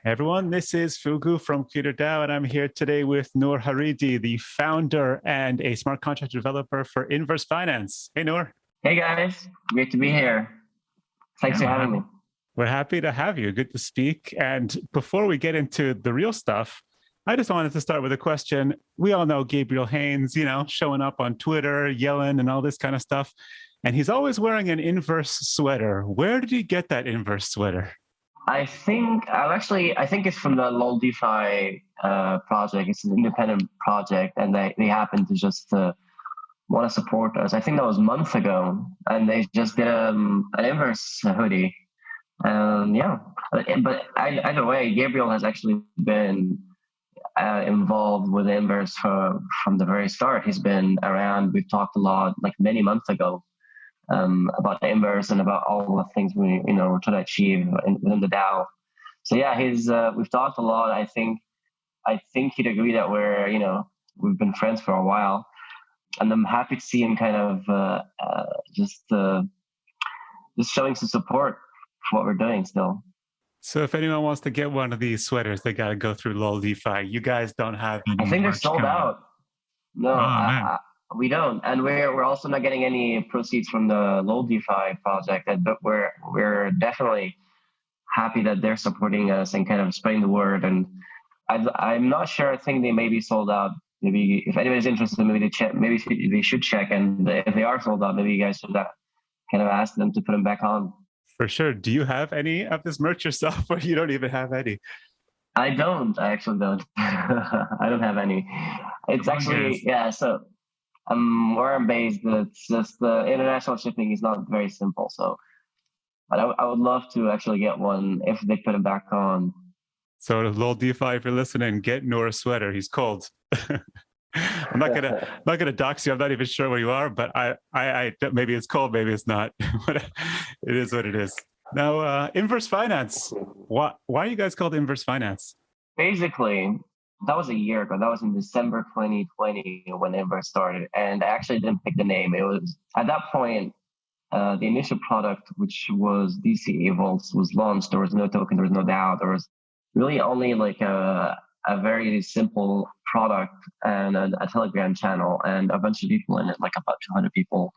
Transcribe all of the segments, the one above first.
Hey everyone, this is Fugu from CreatorDAO, and I'm here today with Nour Haridy, the founder and a smart contract developer for Inverse Finance. Hey, Nour. Hey guys, great to be here. Thanks for having me. We're happy to have you. Good to speak. And before we get into the real stuff, I just wanted to start with a question. We all know Gabriel Haines, showing up on Twitter, yelling and all this kind of stuff. And he's always wearing an Inverse sweater. Where did he get that Inverse sweater? I think it's from the LOL DeFi project. It's an independent project, and they happen to just want to support us. I think that was months ago, and they just did an Inverse hoodie. But either way, Gabriel has actually been involved with Inverse from the very start. He's been around. We've talked a lot, like many months ago, about the Inverse and about all the things we're trying to achieve within the DAO. So yeah, we've talked a lot. I think he'd agree that we've been friends for a while, and I'm happy to see him kind of just showing some support for what we're doing still. So if anyone wants to get one of these sweaters, they got to go through LOL DeFi. You guys don't have any. I think they're sold out. No, we don't, and we're also not getting any proceeds from the LOL DeFi project. But we're definitely happy that they're supporting us and kind of spreading the word. And I'm not sure. I think they may be sold out. Maybe if anybody's interested, maybe they check. Maybe they should check. And if they are sold out, maybe you guys should kind of ask them to put them back on. For sure. Do you have any of this merch yourself, or you don't even have any? I don't. I actually don't. I don't have any. It's actually So. Where I'm based, it's just the international shipping is not very simple. So, but I would love to actually get one if they put it back on. So, LOL DeFi, if you're listening, get Nour a sweater. He's cold. I'm not gonna dox you. I'm not even sure where you are, but I maybe it's cold, maybe it's not. It is what it is. Now, Inverse Finance. Why are you guys called Inverse Finance? Basically, that was a year ago. That was in December 2020 when Inverse started. And I actually didn't pick the name. It was at that point, the initial product, which was DC Vaults, was launched. There was no token, there was no DAO. There was really only like a very simple product and a Telegram channel and a bunch of people in it, like about 200 people.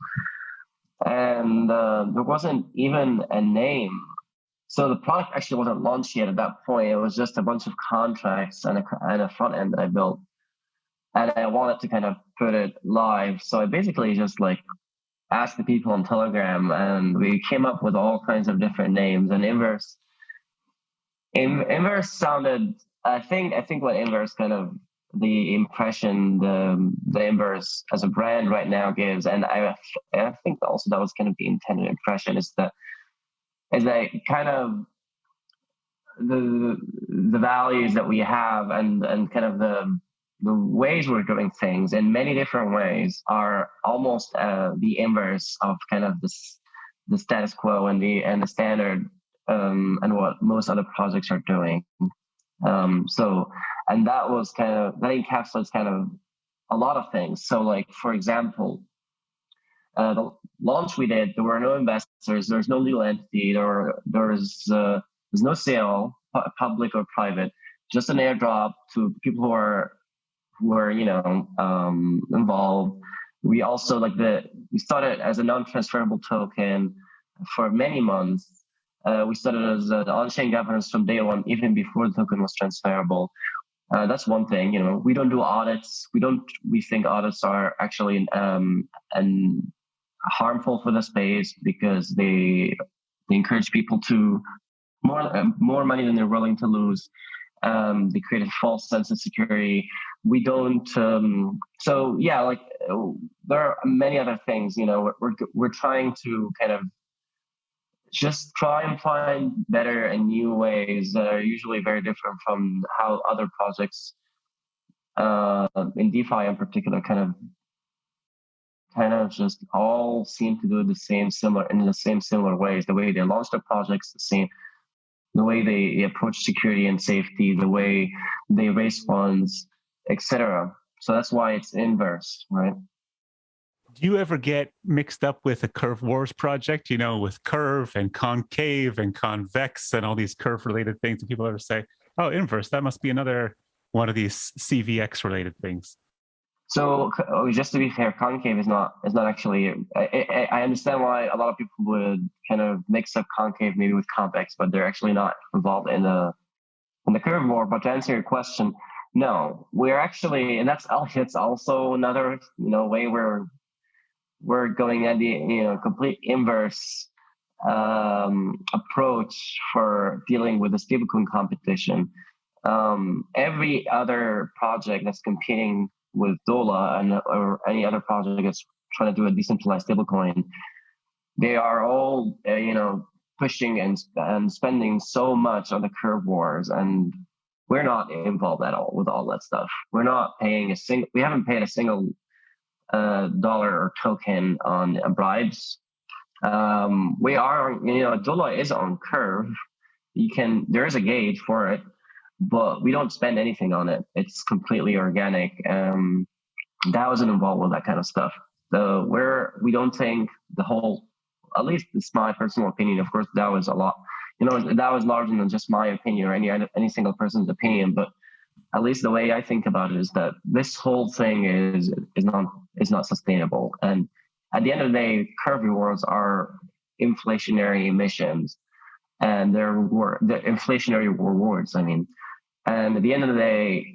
And there wasn't even a name. So the product actually wasn't launched yet at that point. It was just a bunch of contracts and a front end that I built. And I wanted to kind of put it live. So I basically just asked the people on Telegram, and we came up with all kinds of different names. And Inverse sounded, I think what Inverse kind of, the impression the Inverse as a brand right now gives, and I think also that was kind of the intended impression, is that kind of the values that we have and kind of the ways we're doing things in many different ways are almost the inverse of kind of the status quo and the standard and what most other projects are doing. And that encapsulates kind of a lot of things. So for example, the launch we did, there were no investors, there's no legal entity, there's no sale, public or private, just an airdrop to people who are involved. We also we started as a non-transferable token for many months. We started as an on-chain governance from day one, even before the token was transferable. That's one thing. We don't do audits. We think audits are actually harmful for the space because they encourage people to more money than they're willing to lose. They create a false sense of security. We don't. There are many other things. We're trying to kind of just try and find better and new ways that are usually very different from how other projects in DeFi in particular kind of just all seem to do in the same similar ways. The way they launch their projects, the way they approach security and safety, the way they raise funds, etc. So that's why it's Inverse, right? Do you ever get mixed up with a Curve Wars project, with Curve and Concave and Convex and all these curve related things that people ever say? Oh, inverse. That must be another one of these CVX related things. So just to be fair, concave is not actually. I understand why a lot of people would kind of mix up concave maybe with convex, but they're actually not involved in the curve more. But to answer your question, no, we're actually, and that's also another way we're going at the complete inverse approach for dealing with the stablecoin competition. Every other project that's competing with Dola or any other project that's trying to do a decentralized stablecoin, they are all pushing and spending so much on the curve wars, and we're not involved at all with all that stuff. We're not paying we haven't paid a single dollar or token on bribes. We are, Dola is on curve. There is a gauge for it, but we don't spend anything on it. It's completely organic. That wasn't involved with that kind of stuff. So we don't think the whole, at least it's my personal opinion. Of course, that was a lot, that was larger than just my opinion or any single person's opinion. But at least the way I think about it is that this whole thing is not sustainable. And at the end of the day, curve rewards are inflationary emissions, and they're inflationary rewards. I mean, and at the end of the day,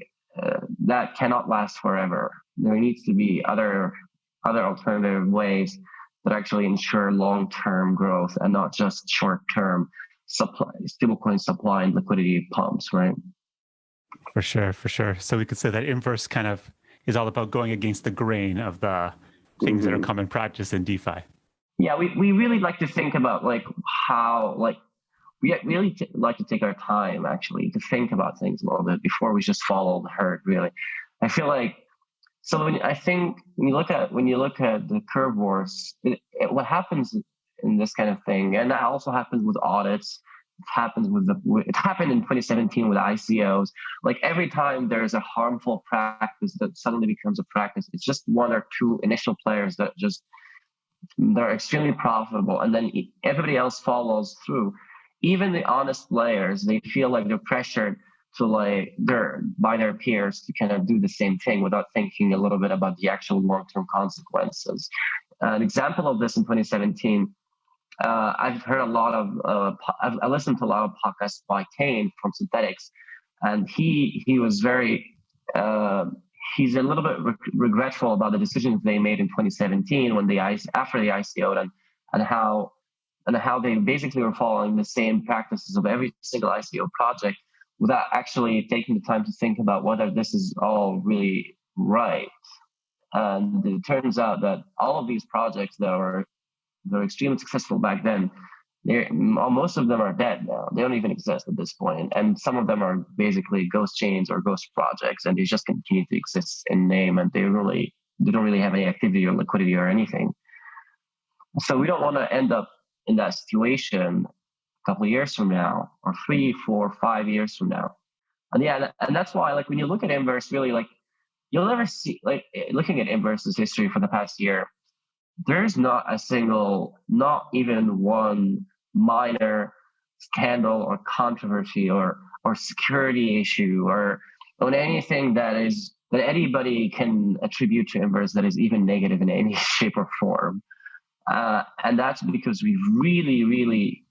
that cannot last forever. There needs to be other alternative ways that actually ensure long-term growth and not just short-term stablecoin supply and liquidity pumps, right? For sure. So we could say that inverse kind of is all about going against the grain of the things that are common practice in DeFi. Yeah, we really like to think about how we really like to take our time actually to think about things a little bit before we just follow the herd. Really, I feel like I think when you look at the curve wars, what happens in this kind of thing, and that also happens with audits. It happened in 2017 with ICOs. Like every time there's a harmful practice that suddenly becomes a practice, it's just one or two initial players they're extremely profitable, and then everybody else follows through. Even the honest players, they feel like they're pressured by their peers to kind of do the same thing without thinking a little bit about the actual long-term consequences. An example of this in 2017. I've heard a lot of, I listened to a lot of podcasts by Haines from Synthetics, and he was very, he's a little bit regretful about the decisions they made in 2017 after the ICO and how they basically were following the same practices of every single ICO project without actually taking the time to think about whether this is all really right. And it turns out that all of these projects they're extremely successful back then. Most of them are dead now. They don't even exist at this point. And some of them are basically ghost chains or ghost projects, and they just continue to exist in name, and they don't really have any activity or liquidity or anything. So we don't want to end up in that situation a couple of years from now, or 3, 4, 5 years from now. And that's why, when you look at Inverse, really, you'll never see, looking at Inverse's history for the past year, there's not even one minor scandal or controversy or security issue or on anything that anybody can attribute to Inverse that is even negative in any shape or form. And that's because we've really, really,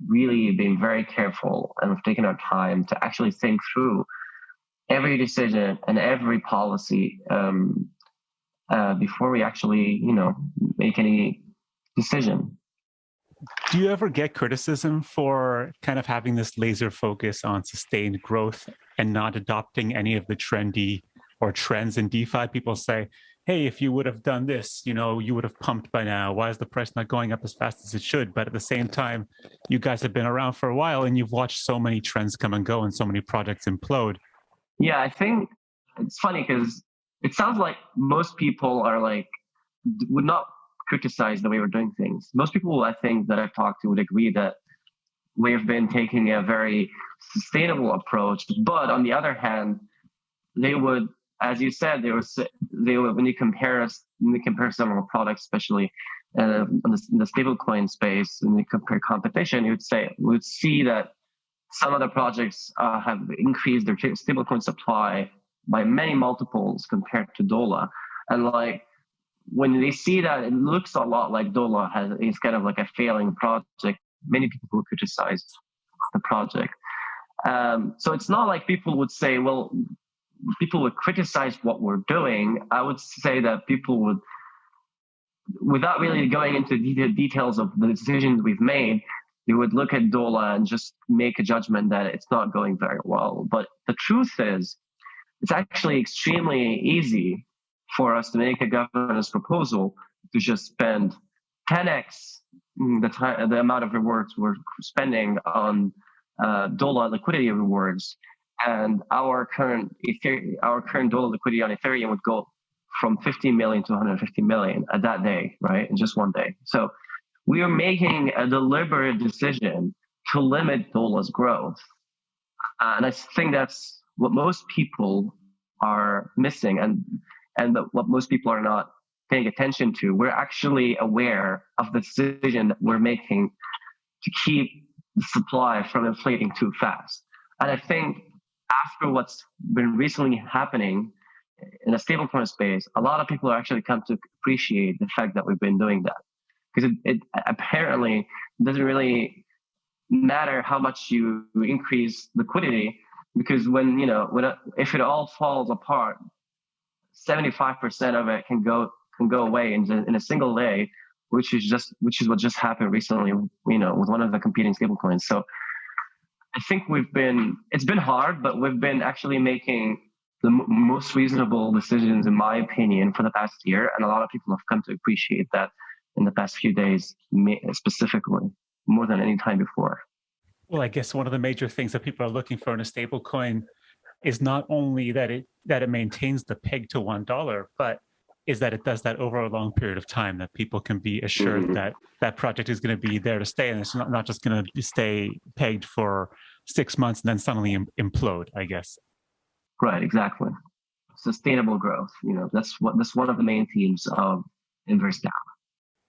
really been very careful, and we've taken our time to actually think through every decision and every policy before we actually, make any decision. Do you ever get criticism for kind of having this laser focus on sustained growth and not adopting any of the trendy or trends in DeFi? People say, hey, if you would have done this, you would have pumped by now. Why is the price not going up as fast as it should? But at the same time, you guys have been around for a while and you've watched so many trends come and go and so many projects implode. Yeah, I think it's funny because it sounds like most people would not criticize the way we're doing things. Most people, I think, that I've talked to would agree that we've been taking a very sustainable approach. But on the other hand, they would, as you said, they would when you compare some of our products, especially in the stablecoin space, when you compare competition, you would see that Some other projects have increased their stablecoin supply by many multiples compared to Dola. And like, when they see that it looks a lot like Dola is kind of like a failing project, many people will criticize the project. So it's not like people would say, well, people would criticize what we're doing. I would say that people would, without really going into the details of the decisions we've made, they would look at Dola and just make a judgment that it's not going very well. But the truth is, it's actually extremely easy for us to make a governance proposal to just spend 10x the amount of rewards we're spending on Dola liquidity rewards, and our current Dola liquidity on Ethereum would go from 50 million to 150 million at that day, right? In just one day. So we are making a deliberate decision to limit Dola's growth. And I think that's what most people are missing and what most people are not paying attention to. We're actually aware of the decision that we're making to keep the supply from inflating too fast. And I think after what's been recently happening in the stablecoin space, a lot of people are actually come to appreciate the fact that we've been doing that. Because it apparently doesn't really matter how much you increase liquidity, because if it all falls apart, 75% of it can go away in a single day, which is what just happened recently, with one of the competing stablecoins. So I think it's been hard, but we've been actually making the most reasonable decisions, in my opinion, for the past year. And a lot of people have come to appreciate that in the past few days, specifically, more than any time before. Well, I guess one of the major things that people are looking for in a stable coin is not only that it maintains the peg to $1, but is that it does that over a long period of time, that people can be assured that that project is going to be there to stay, and it's not just going to stay pegged for 6 months and then suddenly implode, I guess. Right, exactly. Sustainable growth. That's one of the main themes of Inverse DAO.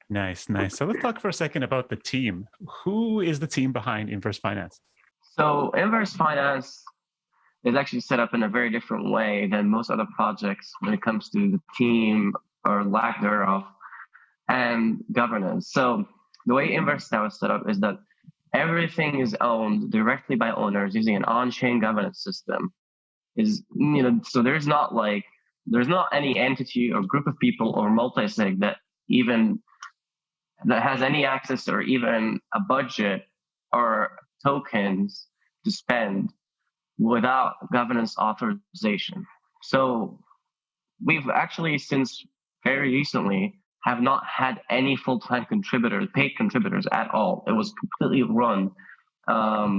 Nice. So let's talk for a second about the team. Who is the team behind Inverse Finance? So Inverse Finance is actually set up in a very different way than most other projects when it comes to the team or lack thereof and governance. So the way Inverse DAO is set up is that everything is owned directly by owners using an on-chain governance system. So there's not any entity or group of people or multi-sig that has any access or even a budget or tokens to spend without governance authorization. So we've actually, since very recently, have not had any full-time paid contributors at all. It was completely run.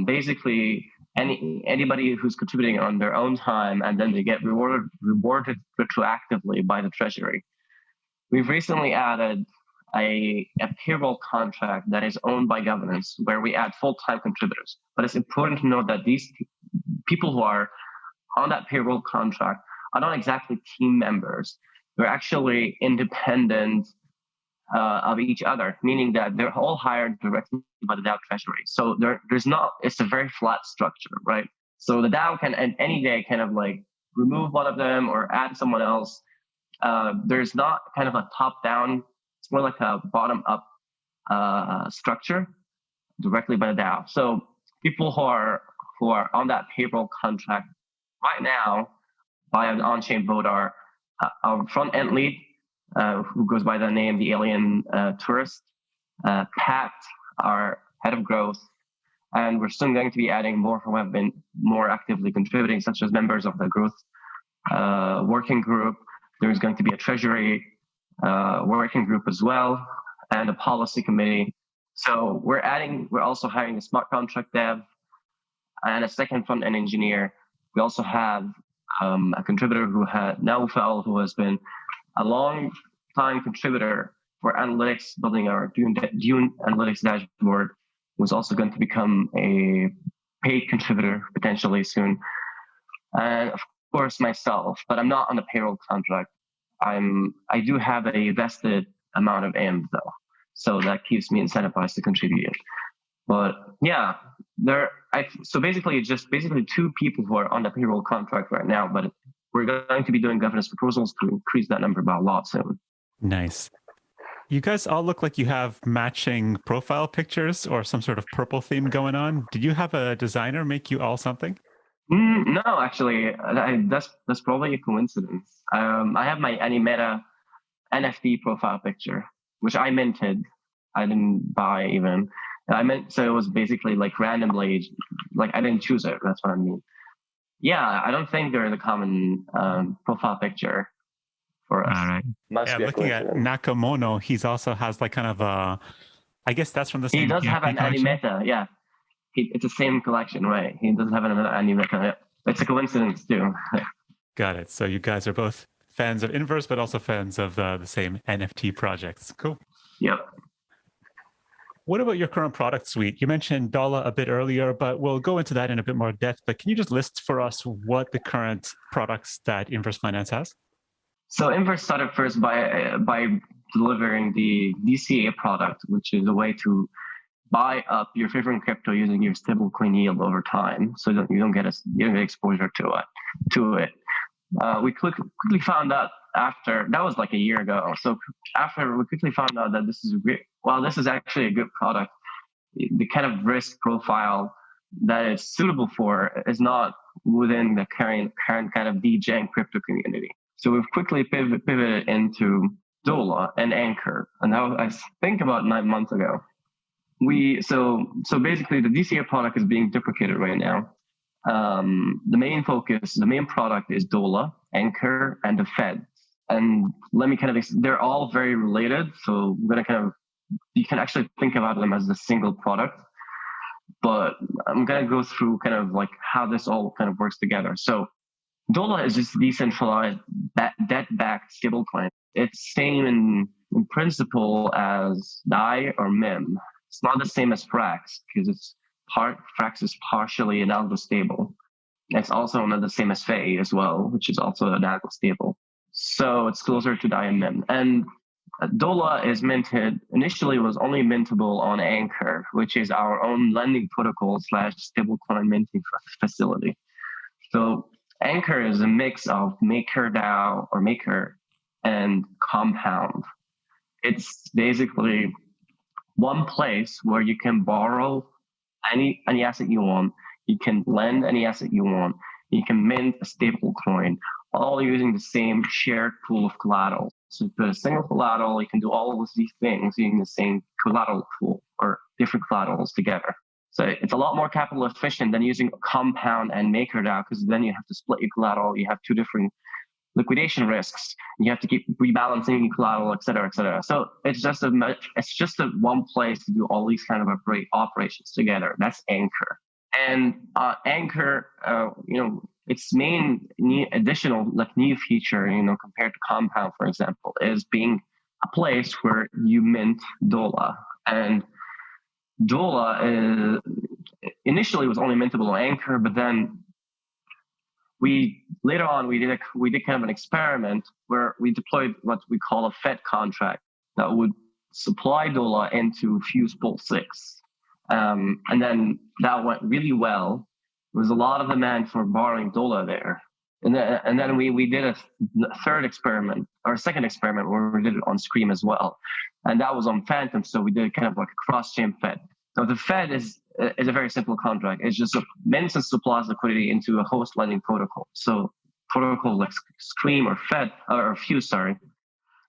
Basically, anybody who's contributing on their own time, and then they get rewarded retroactively by the treasury. We've recently added a payroll contract that is owned by governance, where we add full-time contributors. But it's important to note that these people who are on that payroll contract are not exactly team members. They're actually independent of each other, meaning that they're all hired directly by the DAO treasury. So it's a very flat structure, right? So the DAO can at any day kind of like remove one of them or add someone else. There's not kind of a top-down, it's more like a bottom-up structure directly by the DAO. So people who are on that payroll contract right now by an on-chain vote are our front-end lead, who goes by the name the Alien Tourist, Pat, our head of growth, and we're soon going to be adding more who have been more actively contributing, such as members of the growth working group. There's going to be a treasury working group as well, and a policy committee. So we're also hiring a smart contract dev and a second front-end engineer. We also have a contributor who has been a long-time contributor for analytics, building our Dune analytics dashboard, who's also going to become a paid contributor potentially soon. And of course myself, but I'm not on the payroll contract. I do have a vested amount of AIM though, so that keeps me incentivized to contribute. But yeah, So basically, it's just basically two people who are on the payroll contract right now, but we're going to be doing governance proposals to increase that number by a lot soon. Nice. You guys all look like you have matching profile pictures or some sort of purple theme going on. Did you have a designer make you all something? No, actually, that's probably a coincidence. I have my Animeta NFT profile picture, which I minted. I didn't buy even. So it was basically like randomly, like I didn't choose it. That's what I mean. Yeah, I don't think they're the common profile picture for us. All right. Must be a Looking at coincidence. Nakamono, he's also has like kind of a, I guess that's from the He same does have PFP an collection. Animeta, yeah. It's the same collection, right? He does have an Animeta. Yeah. It's a coincidence too. Got it. So you guys are both fans of Inverse, but also fans of the same NFT projects. Cool. Yep. What about your current product suite? You mentioned Dola a bit earlier, but we'll go into that in a bit more depth. But can you just list for us what the current products that Inverse Finance has? So Inverse started first by delivering the DCA product, which is a way to buy up your favorite crypto using your stablecoin yield over time, so that you don't get exposure to it. We quickly found out after that was like a year ago. So after we quickly found out that this is actually a good product. The kind of risk profile that it's suitable for is not within the current kind of DGen crypto community. So we've quickly pivoted into Dola and Anchor, and that was, I think, about 9 months ago. So basically the DCA product is being deprecated right now. The main product is Dola, Anchor, and the Fed. And let me they're all very related. So I'm gonna you can actually think about them as a single product, but I'm gonna go through kind of like how this all kind of works together. So Dola is just decentralized debt-backed stablecoin. It's same in principle as DAI or MIM. It's not the same as Frax because Frax is partially an algo stable. It's also not the same as Fei as well, which is also an algo stable. So it's closer to DAI and MIM. And Dola is initially was only mintable on Anchor, which is our own lending protocol / stablecoin minting facility. So Anchor is a mix of MakerDAO or Maker and Compound. It's basically one place where you can borrow any asset you want, you can lend any asset you want, you can mint a stable coin, all using the same shared pool of collateral. So you put a single collateral, you can do all of these things using the same collateral pool or different collaterals together. So it's a lot more capital efficient than using Compound and MakerDAO, because then you have to split your collateral, you have two different liquidation risks, you have to keep rebalancing collateral, et cetera, et cetera. So it's just a one place to do all these kind of operations together. That's Anchor. And Anchor, its main additional new feature, compared to Compound, for example, is being a place where you mint Dola. And Dola initially was only mintable on Anchor, but then later on we did kind of an experiment where we deployed what we call a Fed contract that would supply Dola into Fuse Pool 6. And then that went really well. There was a lot of demand for borrowing Dola there. And then we did a second experiment where we did it on Scream as well. And that was on Phantom. So we did kind of like a cross-chain Fed. Now the Fed is a very simple contract. It's just mints and supplies liquidity into a host lending protocol. So protocols like Scream or Fed or Fuse,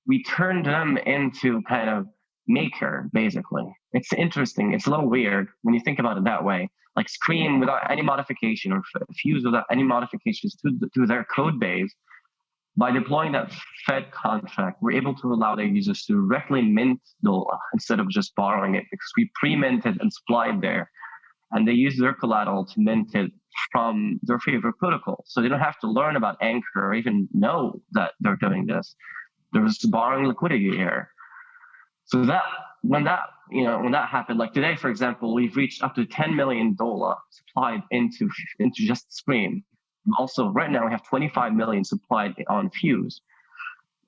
we turned them into kind of Maker, basically. It's interesting. It's a little weird when you think about it that way. Like Scream without any modification or Fuse without any modifications to their code base. By deploying that Fed contract, we're able to allow their users to directly mint Dola instead of just borrowing it, because we pre-minted and supplied there. And they use their collateral to mint it from their favorite protocol. So they don't have to learn about Anchor or even know that they're doing this. They're just borrowing liquidity here. So when that happened, like today, for example, we've reached up to 10 million Dola supplied into just Scream. Also, right now we have 25 million supplied on Fuse.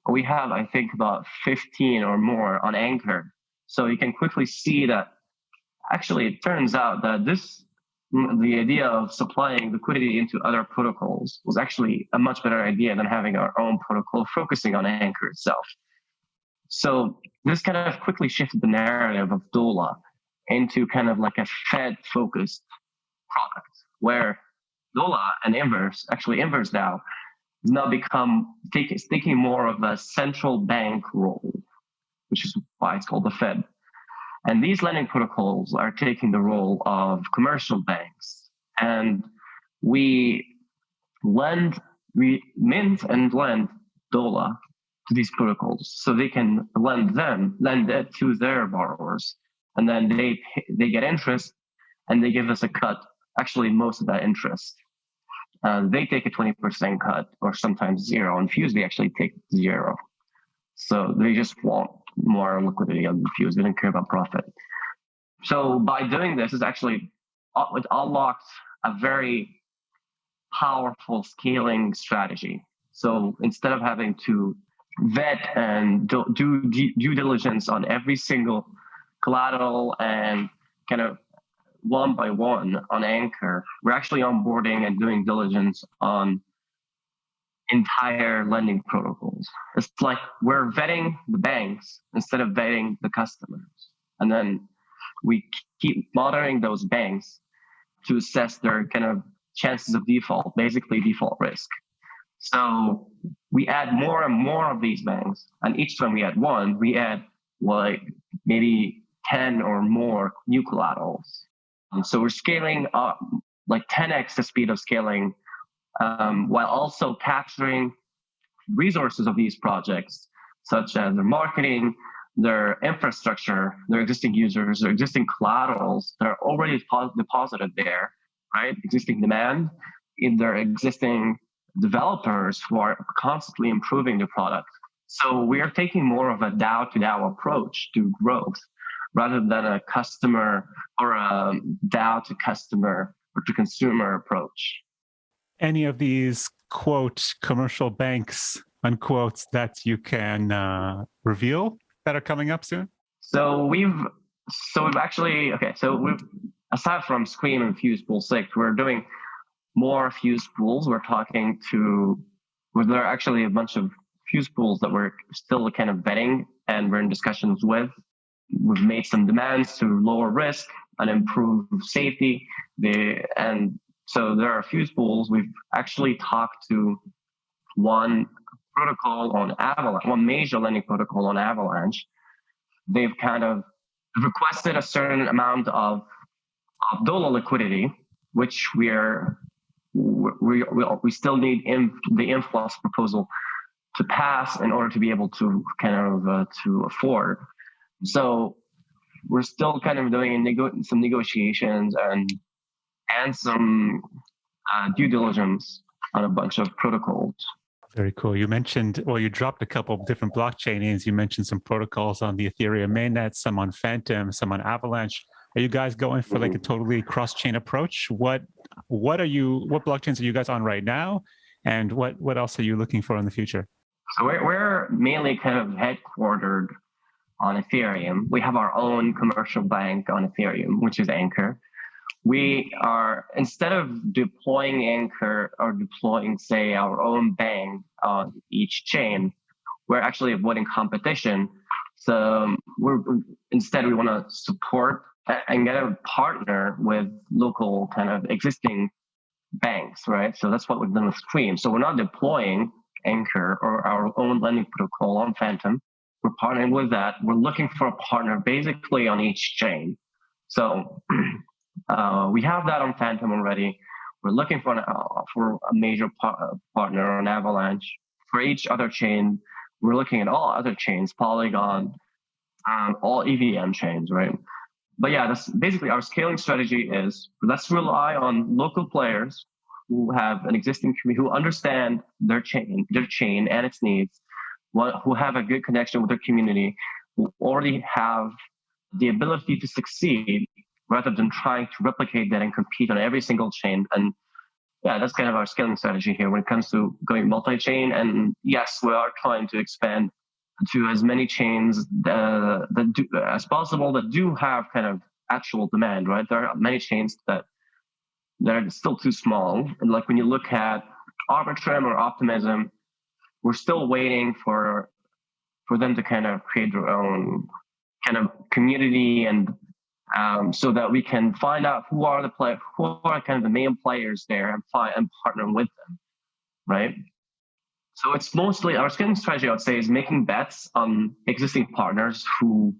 We have, I think, about 15 or more on Anchor. So you can quickly see that actually it turns out that this the idea of supplying liquidity into other protocols was actually a much better idea than having our own protocol focusing on Anchor itself. So this kind of quickly shifted the narrative of Dola into kind of like a Fed-focused product, where Dola and Inverse now, has now become taking more of a central bank role, which is why it's called the Fed. And these lending protocols are taking the role of commercial banks. And we mint and lend Dola to these protocols so they can lend it to their borrowers. And then they get interest and they give us a cut, actually most of that interest. They take a 20% cut or sometimes zero. On Fuse, they actually take zero. So they just want more liquidity on Fuse. They don't care about profit. So by doing this, it unlocks a very powerful scaling strategy. So instead of having to vet and do due diligence on every single collateral and kind of one by one on Anchor, we're actually onboarding and doing diligence on entire lending protocols. It's like we're vetting the banks instead of vetting the customers. And then we keep monitoring those banks to assess their kind of chances of default, basically default risk. So we add more and more of these banks. And each time we add one, we add like maybe 10 or more new collaterals. And so we're scaling up like 10x the speed of scaling, while also capturing resources of these projects, such as their marketing, their infrastructure, their existing users, their existing collaterals that are already deposited there, right? Existing demand in their existing developers who are constantly improving the product. So we are taking more of a DAO to DAO approach to growth rather than a customer or a DAO to customer or to consumer approach. Any of these, quote, commercial banks, unquote, that you can reveal that are coming up soon? So we've aside from Scream and Fuse Pool 6, we're doing more Fuse pools. There are actually a bunch of Fuse pools that we're still kind of vetting and we're in discussions with. We've made some demands to lower risk and improve safety. So there are Fuse pools. We've actually talked to one protocol on Avalanche, one major lending protocol on Avalanche. They've kind of requested a certain amount of Dola liquidity, which we still need the influx proposal to pass in order to be able to kind of to afford. So we're still kind of doing some negotiations and some due diligence on a bunch of protocols. Very cool. You mentioned, you dropped a couple of different blockchain names. You mentioned some protocols on the Ethereum mainnet, some on Phantom, some on Avalanche. Are you guys going for like a totally cross-chain approach? What blockchains are you guys on right now? And what else are you looking for in the future? So we're mainly kind of headquartered on Ethereum. We have our own commercial bank on Ethereum, which is Anchor. We are, instead of deploying Anchor or deploying, say, our own bank on each chain, we're actually avoiding competition. So instead we want to support and get a partner with local kind of existing banks, right? So that's what we've done with Stream. So we're not deploying Anchor or our own lending protocol on Phantom. We're partnering with that. We're looking for a partner basically on each chain. So we have that on Phantom already. We're looking for a major partner on Avalanche. For each other chain, we're looking at all other chains, Polygon, all EVM chains, right? But yeah, that's basically our scaling strategy is let's rely on local players who have an existing community, who understand their chain and its needs, who have a good connection with their community, who already have the ability to succeed rather than trying to replicate that and compete on every single chain. And yeah, that's kind of our scaling strategy here when it comes to going multi-chain. And yes, we are trying to expand to as many chains as possible that do have kind of actual demand, right? There are many chains that they're still too small. And like when you look at Arbitrum or Optimism, we're still waiting for them to kind of create their own kind of community, and so that we can find out who are kind of the main players there, and partner with them, right? So it's mostly our scaling strategy, I would say, is making bets on existing partners who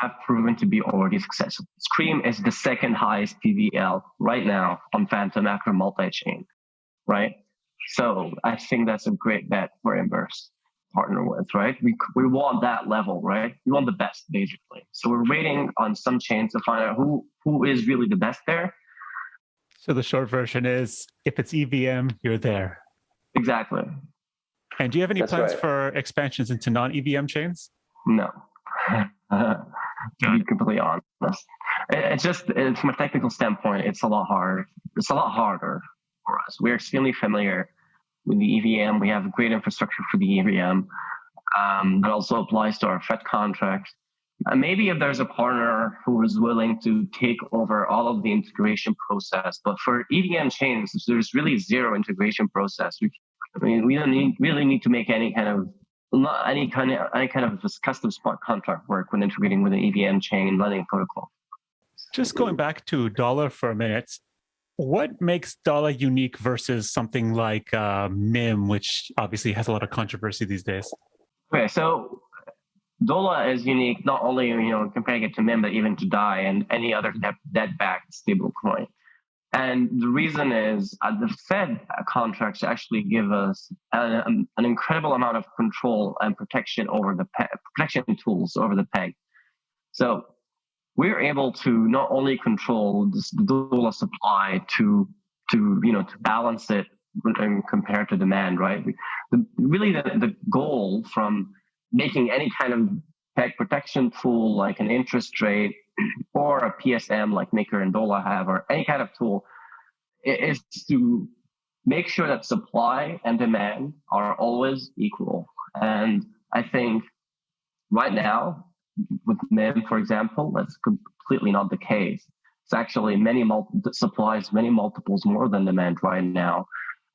have proven to be already successful. Scream is the second highest PVL right now on Phantom after multi-chain, right? So I think that's a great bet for Inverse partner with, right? We want that level, right? We want the best, basically. So we're waiting on some chains to find out who is really the best there. So the short version is, if it's EVM, you're there. Exactly. And do you have any plans for expansions into non-EVM chains? No. To be completely honest, it's just from a technical standpoint, it's a lot harder. It's a lot harder for us. We're extremely familiar with the EVM. We have great infrastructure for the EVM. That also applies to our FET contract. And maybe if there's a partner who is willing to take over all of the integration process, but for EVM chains, there's really zero integration process. We don't really need to make any kind of custom smart contract work when integrating with an EVM chain lending protocol. Just going back to Dola for a minute, what makes Dola unique versus something like MIM, which obviously has a lot of controversy these days? Okay, so Dola is unique not only comparing it to MIM, but even to DAI and any other debt-backed stablecoin. And the reason is the Fed contracts actually give us an incredible amount of control and protection over the protection tools over the peg. So we're able to not only control the Dola supply to balance it compared to demand, right? The goal from making any kind of peg protection tool like an interest rate or a PSM like Maker and Dola have, or any kind of tool, is to make sure that supply and demand are always equal. And I think right now, with MIM, for example, that's completely not the case. It's actually supplies many multiples more than demand right now.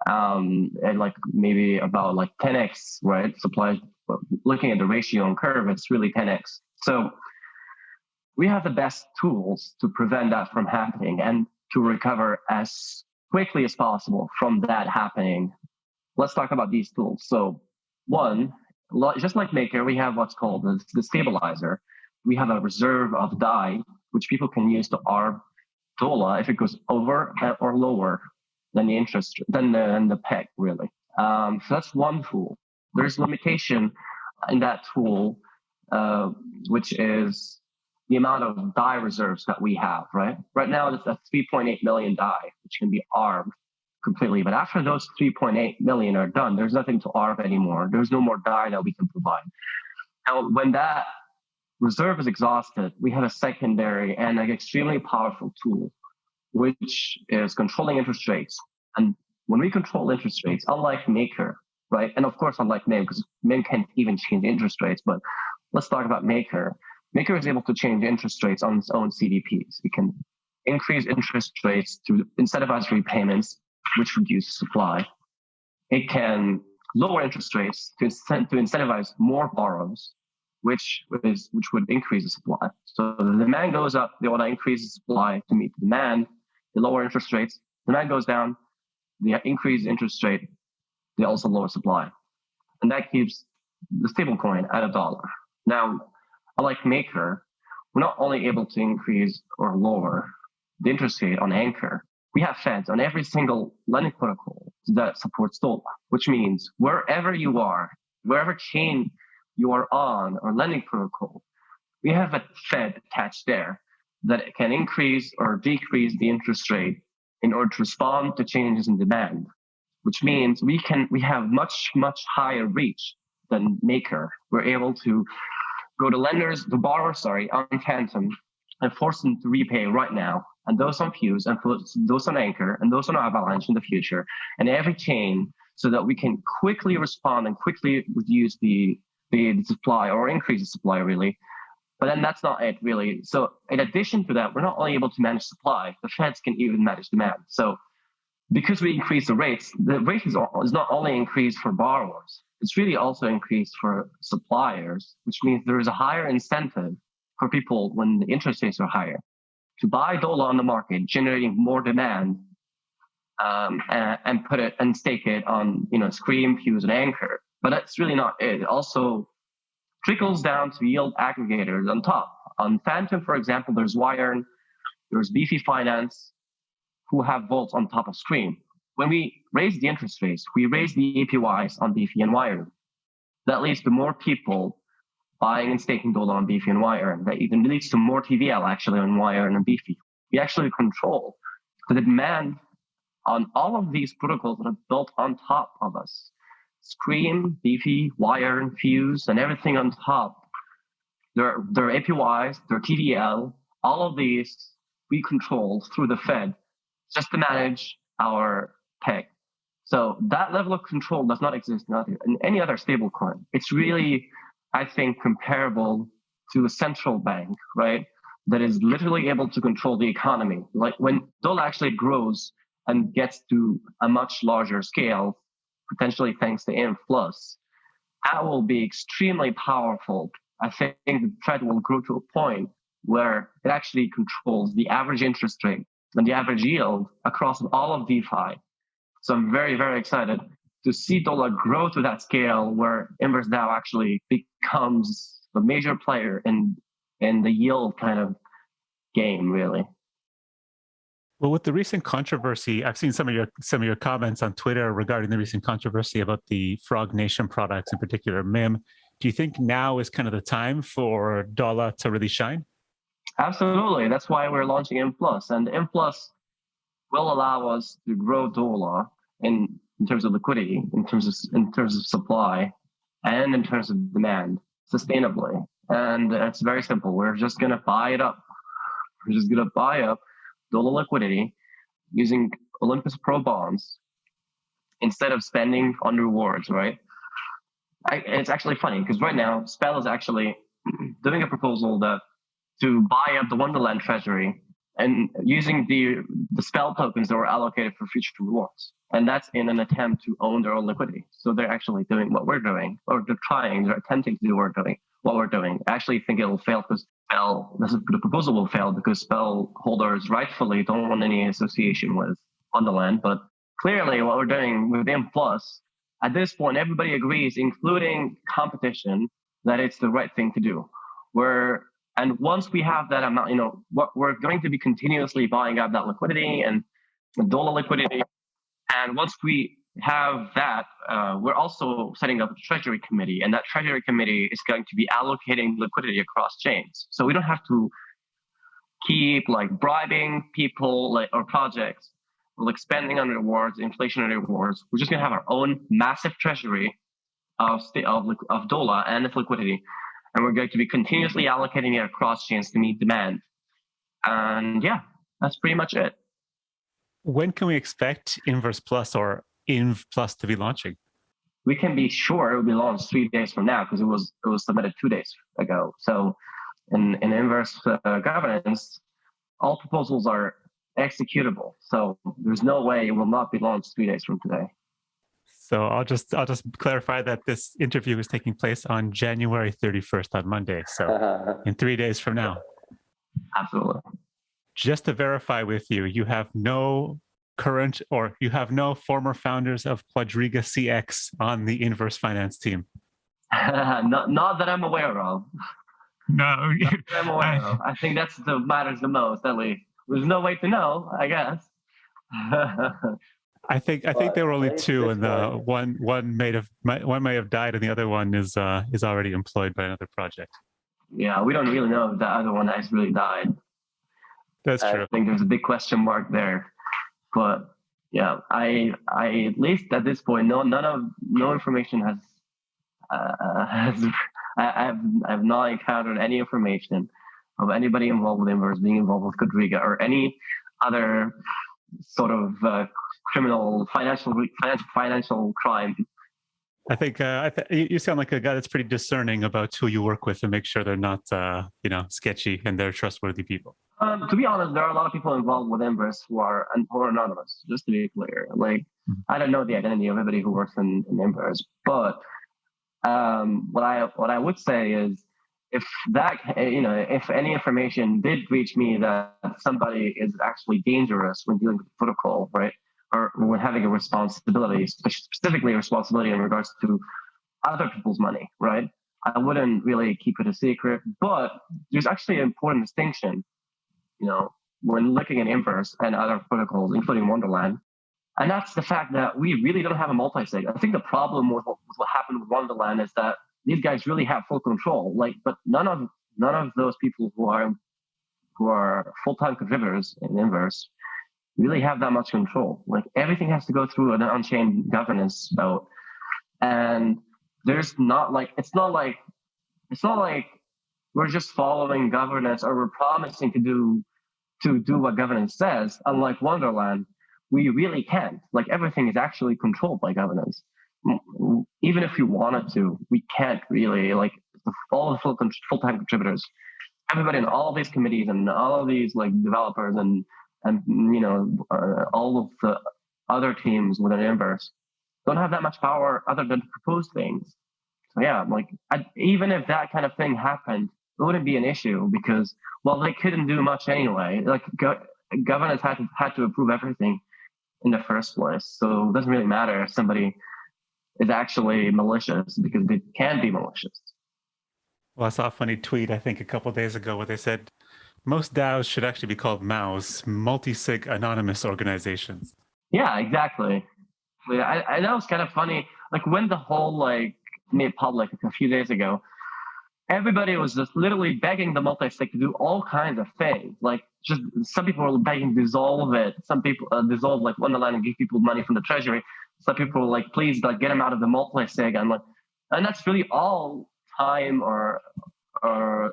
And like maybe about like 10x, right? Supply, looking at the ratio and curve, it's really 10x. So we have the best tools to prevent that from happening and to recover as quickly as possible from that happening. Let's talk about these tools. So one, just like Maker, we have what's called the stabilizer. We have a reserve of DAI, which people can use to arb Dola if it goes over or lower than the peg, really. So that's one tool. There's limitation in that tool, which is the amount of DAI reserves that we have, right? Right now, it's at 3.8 million DAI, which can be arbed completely. But after those 3.8 million are done, there's nothing to arb anymore. There's no more DAI that we can provide. Now, when that reserve is exhausted, we have a secondary and an extremely powerful tool, which is controlling interest rates. And when we control interest rates, unlike Maker, right? And of course, unlike MIM, because MIM can't even change interest rates, but let's talk about Maker. Maker is able to change interest rates on its own CDPs. It can increase interest rates to incentivize repayments, which reduce supply. It can lower interest rates to incentivize more borrows, which would increase the supply. So the demand goes up, they want to increase the supply to meet the demand. They lower interest rates. Demand goes down, they increase interest rate, they also lower supply. And that keeps the stablecoin at $1. Now, unlike Maker, we're not only able to increase or lower the interest rate on Anchor, we have feds on every single lending protocol that supports Dola, which means wherever you are, wherever chain you are on or lending protocol, we have a fed attached there that can increase or decrease the interest rate in order to respond to changes in demand, which means we have much, much higher reach than Maker. We're able to go to borrowers on Phantom and force them to repay right now, and those on Fuse, and those on Anchor, and those on Avalanche in the future, and every chain, so that we can quickly respond and quickly reduce the supply or increase the supply, really, But then that's not it, really. So in addition to that, we're not only able to manage supply, the Feds can even manage demand. So because we increase the rate is not only increased for borrowers, it's really also increased for suppliers, which means there is a higher incentive for people when the interest rates are higher to buy Dola on the market, generating more demand, and put it and stake it on, Scream, Fuse, and Anchor. But that's really not it. It also trickles down to yield aggregators on top. On Phantom, for example, there's Wirearn, there's Beefy Finance, who have vaults on top of Scream. When we raise the interest rates, we raise the APYs on Beefy and Wirearn. That leads to more people buying and staking Dola on Beefy and Wirearn. That even leads to more TVL actually on Wirearn and Beefy. We actually control the demand on all of these protocols that are built on top of us. Scream, Beefy, Wirearn, Fuse, and everything on top. Their APYs, their TVL, all of these we control through the Fed just to manage our peg. So that level of control does not exist in any other stablecoin. It's really, I think, comparable to a central bank, right? That is literally able to control the economy. Like when Dola actually grows and gets to a much larger scale, potentially thanks to INV Plus, that will be extremely powerful. I think the Fed will grow to a point where it actually controls the average interest rate and the average yield across all of DeFi. So I'm very, very excited to see Dola grow to that scale where Inverse DAO actually becomes a major player in the yield kind of game, really. Well, with the recent controversy, I've seen some of your comments on Twitter regarding the recent controversy about the Frog Nation products, in particular MIM. Do you think now is kind of the time for Dola to really shine? Absolutely. That's why we're launching INV Plus, and INV Plus will allow us to grow Dola in terms of liquidity, in terms of supply, and in terms of demand sustainably. And it's very simple. We're just going to buy it up. We're just going to buy up Dola liquidity using Olympus Pro bonds instead of spending on rewards, right? It's actually funny because right now Spell is actually doing a proposal to buy up the Wonderland treasury and using the Spell tokens that were allocated for future rewards. And that's in an attempt to own their own liquidity. So they're actually doing what we're doing, or they're attempting to do what we're doing. I actually think it'll fail because the proposal will fail because Spell holders rightfully don't want any association with Wonderland. But clearly what we're doing with INV Plus, at this point, everybody agrees, including competition, that it's the right thing to do. And once we have that amount, we're going to be continuously buying up that liquidity and Dola liquidity. And once we have that, we're also setting up a treasury committee, and that treasury committee is going to be allocating liquidity across chains. So we don't have to keep bribing people or projects, spending on rewards, inflationary rewards. We're just going to have our own massive treasury of Dola and its liquidity. And we're going to be continuously allocating it across chains to meet demand. And yeah, that's pretty much it. When can we expect Inverse Plus or INV Plus to be launching? We can be sure it will be launched 3 days from now because it was submitted 2 days ago. So in Inverse governance, all proposals are executable. So there's no way it will not be launched 3 days from today. So I'll just clarify that this interview is taking place on January 31st on Monday. So in 3 days from now. Absolutely. Just to verify with you, you have no former founders of Quadriga CX on the Inverse Finance team. Not that I'm aware of. No. I'm aware of. I think that's the matters the most, at least. There's no way to know, I guess. I think there were only two, and the one may have died, and the other one is already employed by another project. Yeah, we don't really know if the other one has really died. That's true. I think there's a big question mark there, but yeah, I at least at this point, no information has. I have not encountered any information of anybody involved with Inverse being involved with Quadriga or any other sort of criminal financial crime think you sound like a guy that's pretty discerning about who you work with and make sure they're not, sketchy and they're trustworthy people. To be honest, there are a lot of people involved with Inverse who are anonymous. Just to be clear, like I don't know the identity of everybody who works in Inverse, but what I would say is, if if any information did reach me that somebody is actually dangerous when dealing with the protocol, right, or when having a responsibility, specifically a responsibility in regards to other people's money, right, I wouldn't really keep it a secret. But there's actually an important distinction, when looking at Inverse and other protocols, including Wonderland. And that's the fact that we really don't have a multi-sig. I think the problem with what happened with Wonderland is that these guys really have full control. But none of those people who are full-time contributors in Inverse really have that much control. Like, everything has to go through an on-chain governance vote, and there's not like it's not like we're just following governance, or we're promising to do what governance says. Unlike Wonderland, we really can't. Like, everything is actually controlled by governance. Even if we wanted to, we can't really. Like, all the full-time contributors, everybody in all of these committees and all of these like developers and all of the other teams within Inverse don't have that much power other than to propose things. So yeah, even if that kind of thing happened, it wouldn't be an issue, because, well, they couldn't do much anyway. Like, governance had to approve everything in the first place. So it doesn't really matter if somebody is actually malicious, because they can be malicious. Well, I saw a funny tweet, I think, a couple of days ago where they said most DAOs should actually be called MAOs, multi-sig anonymous organizations. Yeah, exactly. I know it's kind of funny. Like, when the whole made public a few days ago, everybody was just literally begging the multi-sig to do all kinds of things. Like, just some people were begging to dissolve it. Some people dissolve Wonderland and give people money from the treasury. Some people were like, please, get them out of the multi-sig. And that's really all time or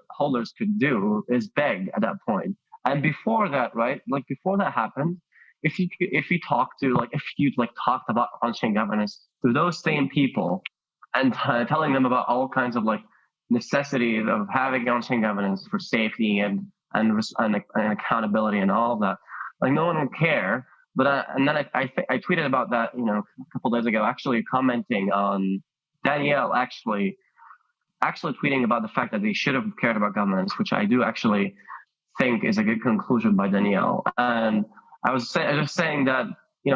holders could do, is beg at that point. And before that, right? Before that happened, if you talked about on-chain governance to those same people and telling them about all kinds of necessities of having on-chain governance for safety and accountability and all of that, no one would care. But and then I tweeted about that a couple of days ago, actually commenting on Danielle actually tweeting about the fact that they should have cared about governance, which I do actually think is a good conclusion by Danielle. And I was just saying that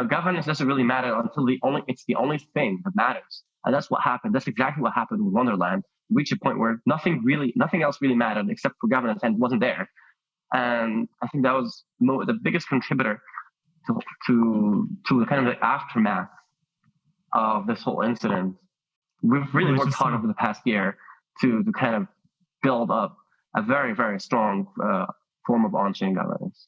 governance doesn't really matter until it's the only thing that matters. And that's what happened. That's exactly what happened with Wonderland. We reached a point where nothing else really mattered except for governance, and it wasn't there. And I think that was the biggest contributor to kind of the aftermath of this whole incident. We've really worked hard over the past year to kind of build up a very, very strong form of on-chain governance.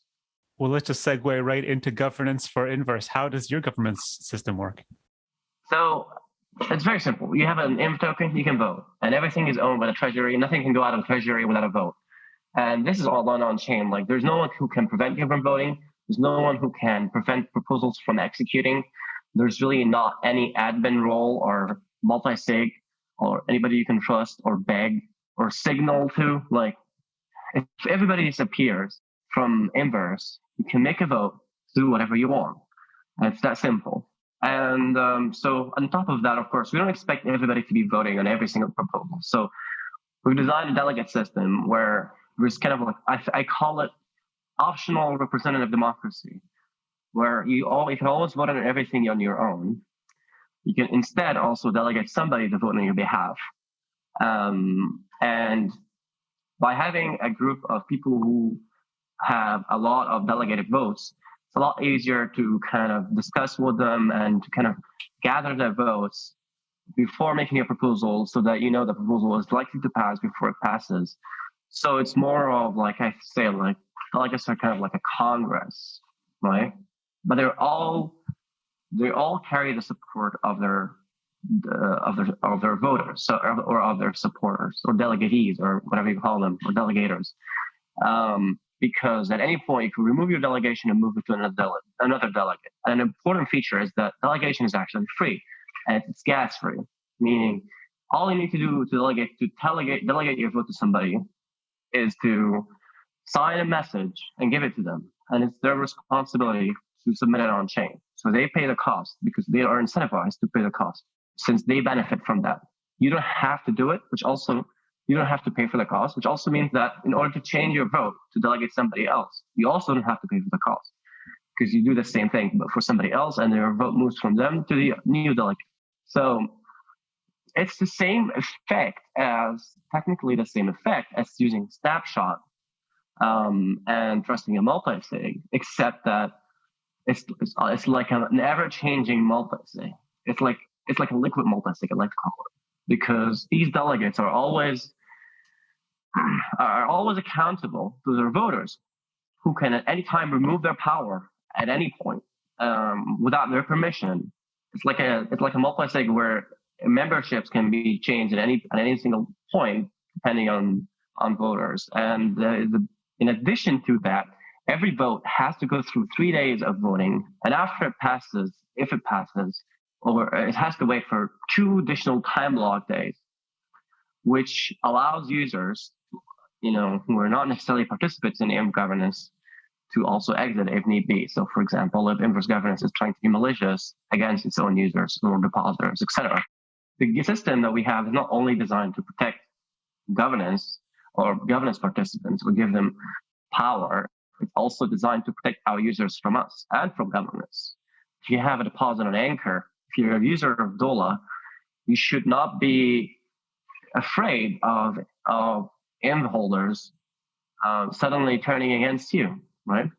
Well, let's just segue right into governance for Inverse. How does your governance system work? So it's very simple. You have an INV token, you can vote, and everything is owned by the treasury. Nothing can go out of the treasury without a vote. And this is all done on-chain. There's no one who can prevent you from voting. There's no one who can prevent proposals from executing. There's really not any admin role or multi-sig or anybody you can trust or beg or signal to. If everybody disappears from Inverse, you can make a vote to do whatever you want. And it's that simple. And so on top of that, of course, we don't expect everybody to be voting on every single proposal. So we've designed a delegate system where there's kind of I call it optional representative democracy, where you can always vote on everything on your own. You can instead also delegate somebody to vote on your behalf. And by having a group of people who have a lot of delegated votes, it's a lot easier to kind of discuss with them and to kind of gather their votes before making a proposal, so that the proposal is likely to pass before it passes. So it's more of delegates are kind of like a Congress, right? But they all carry the support of their voters, or of their supporters, or delegatees, or whatever you call them, or delegators. Because at any point you can remove your delegation and move it to another delegate. And an important feature is that delegation is actually free, and it's gas free. meaning all you need to do to delegate your vote to somebody is to sign a message and give it to them. And it's their responsibility to submit it on chain. So they pay the cost because they are incentivized to pay the cost since they benefit from that. You don't have to do it, which also you don't have to pay for the cost, which also means that in order to change your vote to delegate somebody else, you also don't have to pay for the cost because you do the same thing, but for somebody else, and their vote moves from them to the new delegate. So it's the same effect technically the same effect as using snapshot and trusting a multi-sig, except that it's like an ever-changing multi-sig. It's like a liquid multi-sig, I like to call it, because these delegates are always accountable to their voters, who can at any time remove their power at any point without their permission. It's like a multi-sig where memberships can be changed at any single point depending on voters. And in addition to that, every vote has to go through 3 days of voting, and after it passes, if it passes, or it has to wait for 2 additional time lock days, which allows users, who are not necessarily participants in INV governance, to also exit if need be. So, for example, if inverse governance is trying to be malicious against its own users or depositors, etc. The system that we have is not only designed to protect governance or governance participants or give them power, it's also designed to protect our users from us and from governance. If you have a deposit on Anchor, if you're a user of Dola, you should not be afraid of INV holders suddenly turning against you, right?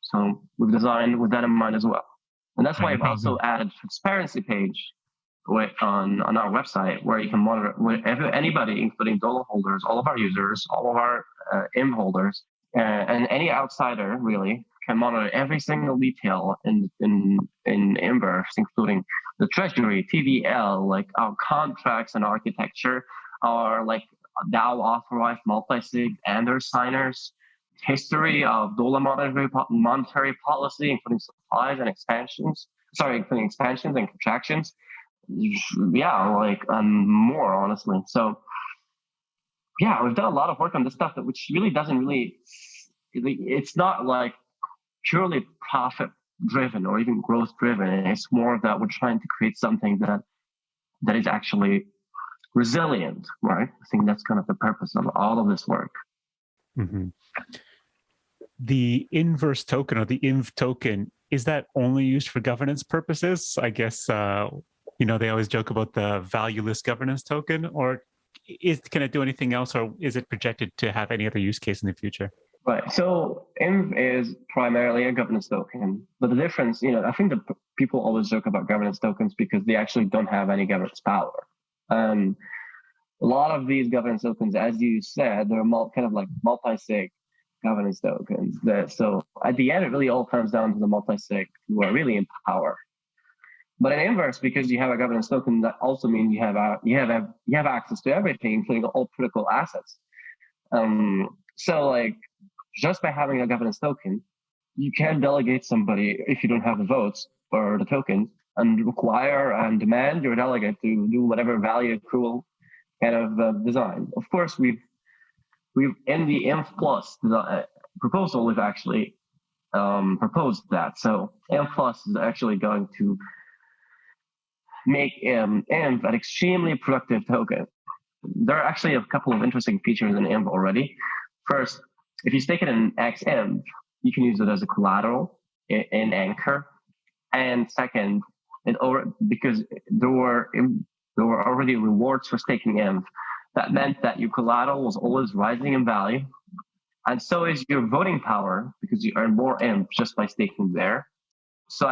So we've designed with that in mind as well. And that's why I've also added a transparency page on our website where you can monitor anybody, including Dola holders, all of our users, all of our INV holders, and any outsider really can monitor every single detail in Inverse, including the treasury, TVL, like our contracts and architecture, our like DAO authorized multi-sig and their signers, history of Dola monetary policy, including supplies and expansions, including expansions and contractions. Yeah, more honestly. So yeah, we've done a lot of work on this stuff which really it's not like purely profit driven or even growth driven. It's more that we're trying to create something that is actually resilient, right? I think that's kind of the purpose of all of this work. Mm-hmm. The inverse token or the INV token, is that only used for governance purposes? I guess, they always joke about the valueless governance token, or can it do anything else, or is it projected to have any other use case in the future? Right. So INV is primarily a governance token, but the difference, I think that people always joke about governance tokens because they actually don't have any governance power. A lot of these governance tokens, as you said, they're kind of like multi-sig governance tokens. So at the end, it really all comes down to the multi-sig who are really in power. But in Inverse, because you have a governance token, that also means you have access to everything, including all critical assets. So just by having a governance token, you can delegate somebody if you don't have the votes or the tokens, and require and demand your delegate to do whatever value accrual kind of design. Of course, we've in the INV Plus proposal, we've actually proposed that. So INV Plus is actually going to make INV an extremely productive token. There are actually a couple of interesting features in INV already. First, if you stake it in XINV, you can use it as a collateral in Anchor. And second, because there were already rewards for staking INV, that meant that your collateral was always rising in value. And so is your voting power, because you earn more INV just by staking there. So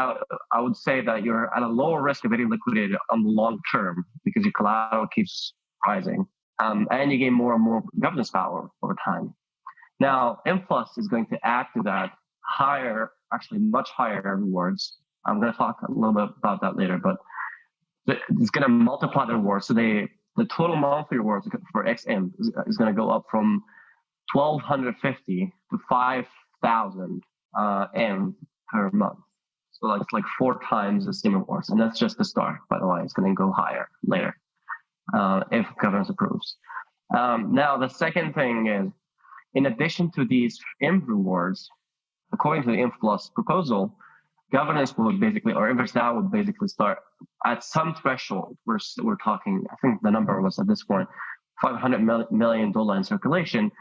I would say that you're at a lower risk of getting liquidated on the long term because your collateral keeps rising. And you gain more and more governance power over time. Now, INV Plus is going to add to that much higher rewards. I'm going to talk a little bit about that later, but it's going to multiply the rewards. So the total monthly rewards for XINV is going to go up from 1,250 to 5,000 INV per month. So it's like 4 times the Steam rewards. And that's just the start, by the way. It's going to go higher later. if governance approves. Now, the second thing is, in addition to these INV rewards, according to the INV Plus proposal, governance would basically, or InvestNow would basically start at some threshold. We're talking, I think the number was at this point, $500 million in circulation.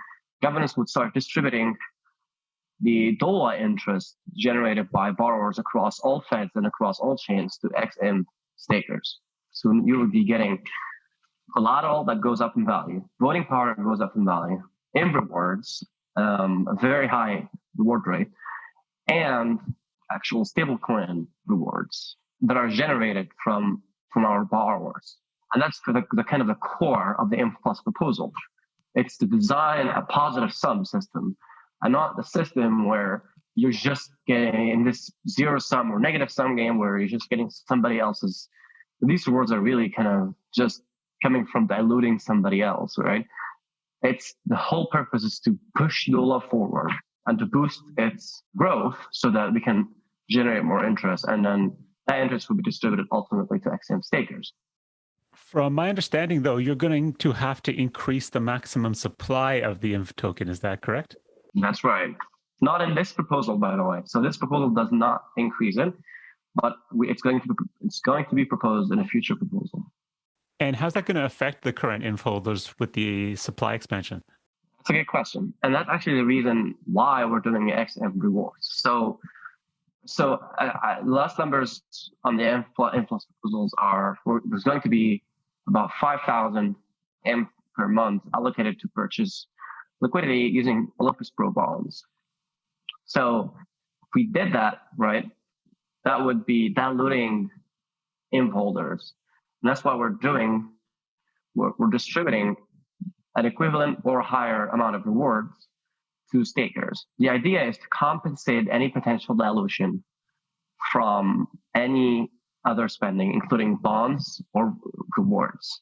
Governance would start distributing the Dola interest generated by borrowers across all feds and across all chains to XM stakers. So you would be getting collateral that goes up in value, voting power goes up in value, in rewards, a very high reward rate, and actual stablecoin rewards that are generated from our borrowers. And that's the kind of the core of the INV Plus proposal. It's to design a positive sum system, and not the system where you're just getting in this zero sum or negative sum game where you're just getting somebody else's. These rewards are really kind of just coming from diluting somebody else, right? It's the whole purpose is to push Dola forward and to boost its growth so that we can generate more interest, and then that interest will be distributed ultimately to XM stakers. From my understanding, though, you're going to have to increase the maximum supply of the INV token. Is that correct? That's right. Not in this proposal, by the way. So this proposal does not increase it, but it's going to be proposed in a future proposal. And how's that going to affect the current INV holders with the supply expansion? That's a good question, and that's actually the reason why we're doing XM rewards. So last numbers on the INV Plus proposals are there's going to be about 5,000 M per month allocated to purchase liquidity using Olympus Pro bonds. So if we did that, right, that would be diluting INV holders. And that's why we're distributing an equivalent or higher amount of rewards to stakers. The idea is to compensate any potential dilution from any other spending, including bonds or rewards.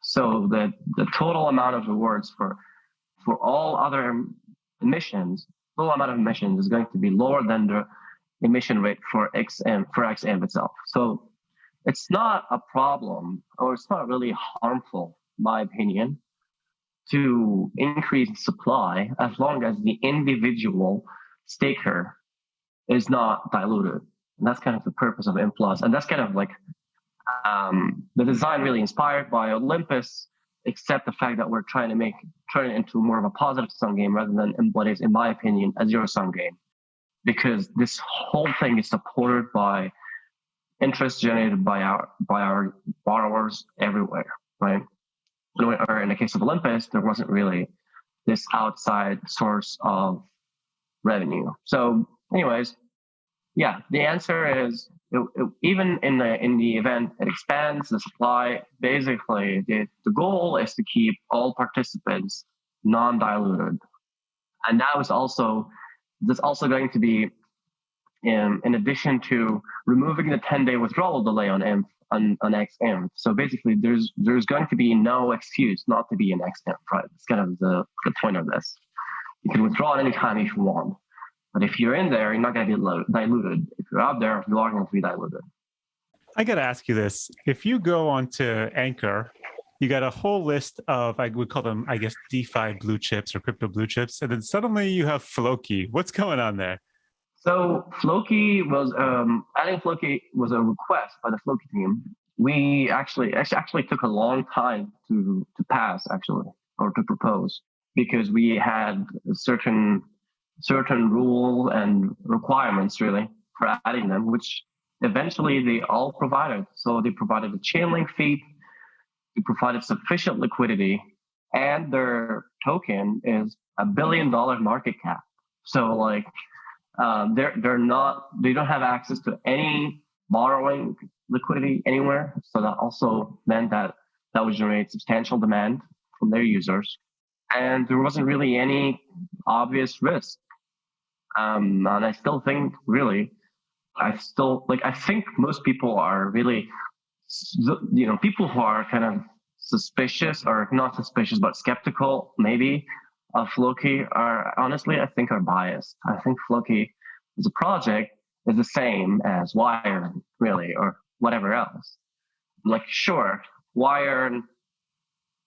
So the total amount of rewards for all other emissions, total amount of emissions is going to be lower than the emission rate for XM itself. So it's not a problem, or it's not really harmful, in my opinion, to increase supply as long as the individual staker is not diluted. And that's kind of the purpose of INV Plus. And that's kind of like the design really inspired by Olympus, except the fact that we're trying to turn it into more of a positive sum game rather than what is, in my opinion, a zero sum game. Because this whole thing is supported by interest generated by our borrowers everywhere, right? Or in the case of Olympus, there wasn't really this outside source of revenue. So anyways, yeah, the answer is even in the event it expands the supply, basically the goal is to keep all participants non-diluted. And that's also going to be in addition to removing the 10-day withdrawal delay on XM. So basically there's going to be no excuse not to be an XM, right? It's kind of the point of this. You can withdraw at any time if you want. But if you're in there, you're not going to be diluted. If you're out there, you are going to be diluted. I got to ask you this. If you go onto Anchor, you got a whole list of, I would call them, I guess, DeFi blue chips or crypto blue chips. And then suddenly you have Floki. What's going on there? So Floki was, adding Floki was a request by the Floki team. We actually took a long time to pass, actually, or to propose, because we had certain rule and requirements really for adding them, which eventually they all provided. So they provided a chain link feed, they provided sufficient liquidity, and their token is $1 billion market cap. So like they don't have access to any borrowing liquidity anywhere. So that also meant that would generate substantial demand from their users. And there wasn't really any obvious risk. And I still think really, I think most people are really, people who are kind of suspicious or not suspicious, but skeptical maybe of Floki are honestly, I think, are biased. I think Floki as a project is the same as Wire really, or whatever else. Like, sure, Wire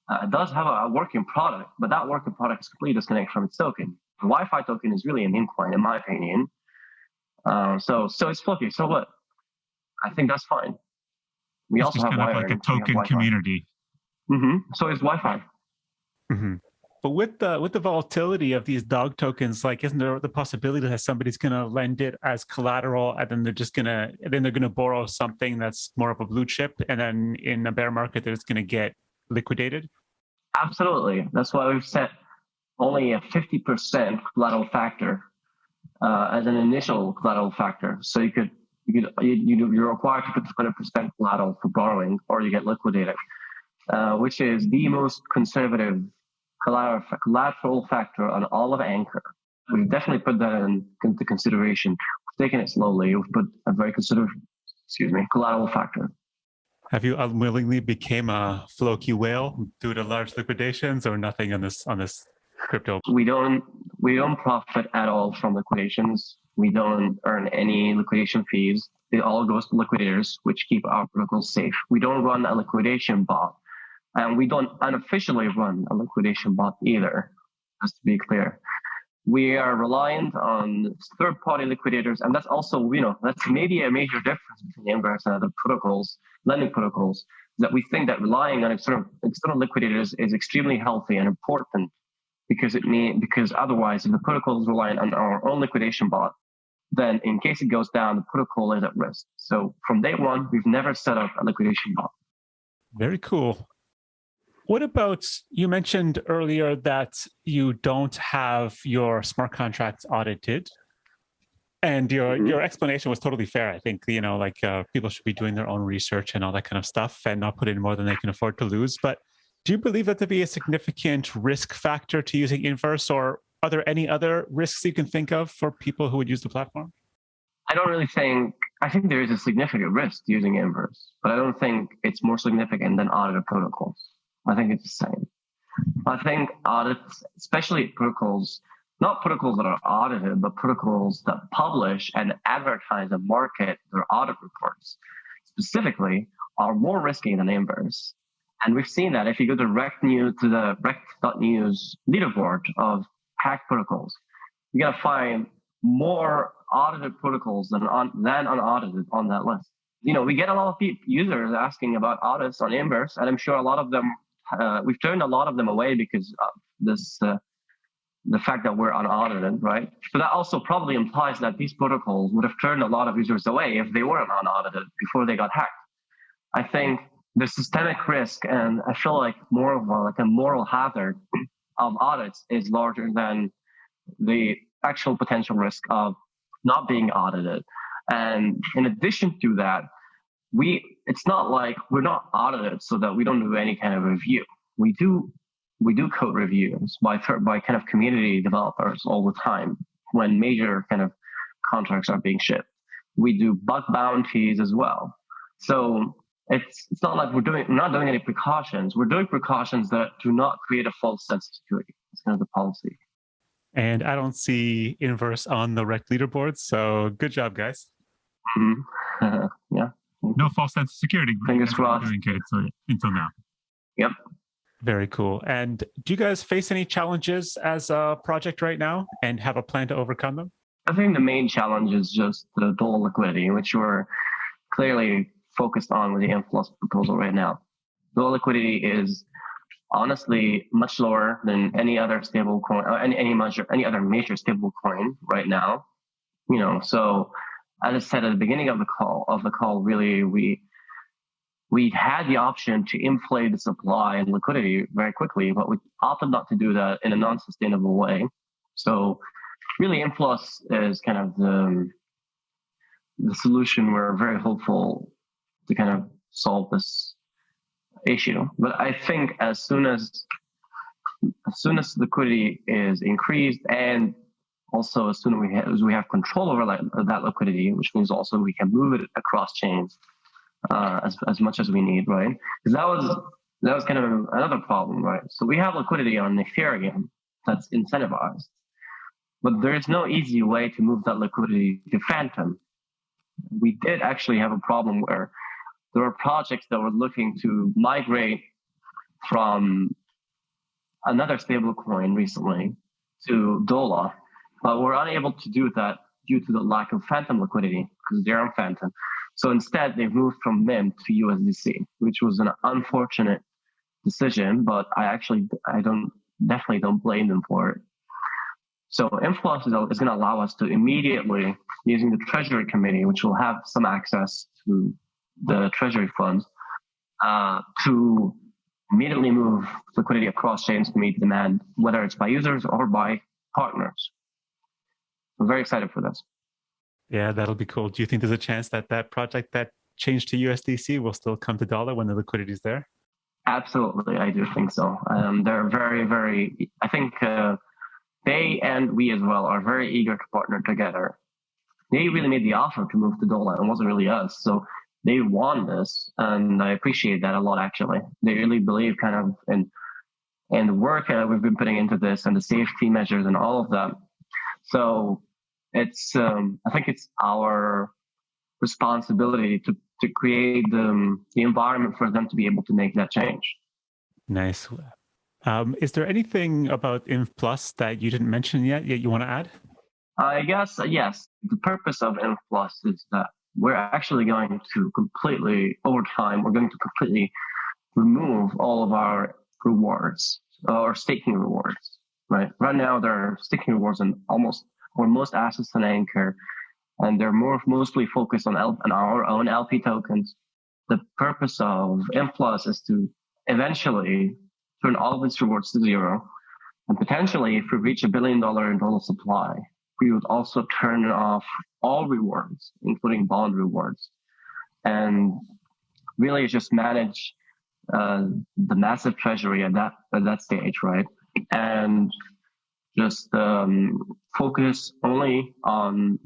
It does have a working product, but that working product is completely disconnected from its token. The Wi-Fi token is really a meme coin, in my opinion. So it's Floki. So what? I think that's fine. We It's also just have kind of like a token community. So it's Wi-Fi. But with the volatility of these dog tokens, like, isn't there the possibility that somebody's going to lend it as collateral, and then they're gonna borrow something that's more of a blue chip, and then in a bear market, they're just going to get liquidated? Absolutely. That's why we've set only a 50% collateral factor as an initial collateral factor. So you're required to put 20% collateral for borrowing, or you get liquidated, which is the most conservative collateral factor on all of Anchor. We've definitely put that into consideration. We've taken it slowly. We've put a very conservative, collateral factor. Have you unwillingly became a Floki whale due to large liquidations, or nothing on this crypto? We don't profit at all from liquidations. We don't earn any liquidation fees. It all goes to liquidators, which keep our protocols safe. We don't run a liquidation bot, and we don't unofficially run a liquidation bot either, just to be clear. We are reliant on third-party liquidators, and that's also, that's maybe a major difference between Inverse and other protocols, lending protocols, that we think that relying on external liquidators is extremely healthy and important, because otherwise, if the protocol is reliant on our own liquidation bot, then in case it goes down, the protocol is at risk. So from day one, we've never set up a liquidation bot. Very cool. What about, you mentioned earlier that you don't have your smart contracts audited, and your explanation was totally fair. I think, people should be doing their own research and all that kind of stuff and not put in more than they can afford to lose. But do you believe that to be a significant risk factor to using Inverse, or are there any other risks you can think of for people who would use the platform? I think there is a significant risk to using Inverse, but I don't think it's more significant than audited protocols. I think it's the same. I think audits, especially protocols, not protocols that are audited, but protocols that publish and advertise and market their audit reports specifically, are more risky than Inverse. And we've seen that if you go to the rect.news leaderboard of hacked protocols, you're gonna find more audited protocols than unaudited on that list. We get a lot of users asking about audits on Inverse, and I'm sure a lot of them, we've turned a lot of them away because of this, the fact that we're unaudited, right? So that also probably implies that these protocols would have turned a lot of users away if they weren't unaudited before they got hacked. I think the systemic risk, and I feel like more of a moral hazard of audits, is larger than the actual potential risk of not being audited. And in addition to that, it's not like we're not audited so that we don't do any kind of review. We do code reviews by kind of community developers all the time when major kind of contracts are being shipped. We do bug bounties as well. So it's not like we're not doing any precautions. We're doing precautions that do not create a false sense of security. That's kind of the policy. And I don't see Inverse on the rec leaderboard, so good job, guys. Yeah. No false sense of security. Fingers crossed. Doing good until now. Yep. Very cool. And do you guys face any challenges as a project right now, and have a plan to overcome them? I think the main challenge is just the Dola liquidity, which we're clearly focused on with the inflows proposal right now. Dola liquidity is honestly much lower than any other stable coin, any other major stable coin right now. So as I said at the beginning of the call, really we had the option to inflate the supply and liquidity very quickly, but we opted not to do that in a non-sustainable way. So really, inflows is kind of the solution. We're very hopeful to kind of solve this issue. But I think as soon as liquidity is increased, and also as soon as we have control over that liquidity, which means also we can move it across chains as much as we need, right? Because that was kind of another problem, right? So we have liquidity on Ethereum that's incentivized, but there is no easy way to move that liquidity to Phantom. We did actually have a problem where there were projects that were looking to migrate from another stablecoin recently to Dola, but we're unable to do that due to the lack of Phantom liquidity because they're on Phantom. So instead, they've moved from MIM to USDC, which was an unfortunate decision, but definitely don't blame them for it. So Influx is going to allow us to immediately, using the Treasury Committee, which will have some access to the Treasury funds, to immediately move liquidity across chains to meet demand, whether it's by users or by partners. I'm very excited for this. Yeah, that'll be cool. Do you think there's a chance that that project that changed to USDC will still come to Dola when the liquidity is there? Absolutely, I do think so. They're very, very, I think they and we as well are very eager to partner together. They really made the offer to move to Dola. It wasn't really us. So they won this, and I appreciate that a lot, actually. They really believe kind of in the work we've been putting into this and the safety measures and all of that. So it's, I think it's our responsibility to create the environment for them to be able to make that change. Nice. Is there anything about INV Plus that you didn't mention yet you want to add? I guess, yes. The purpose of INV Plus is that we're actually going to completely, over time, we're going to completely remove all of our rewards or staking rewards, right? Right now, there are staking rewards on most assets on Anchor, and they're mostly focused on our own LP tokens. The purpose of INV Plus is to eventually turn all of its rewards to zero. And potentially, if we reach $1 billion in total supply, we would also turn off all rewards, including bond rewards, and really just manage the massive treasury at that stage, right? And just focus only on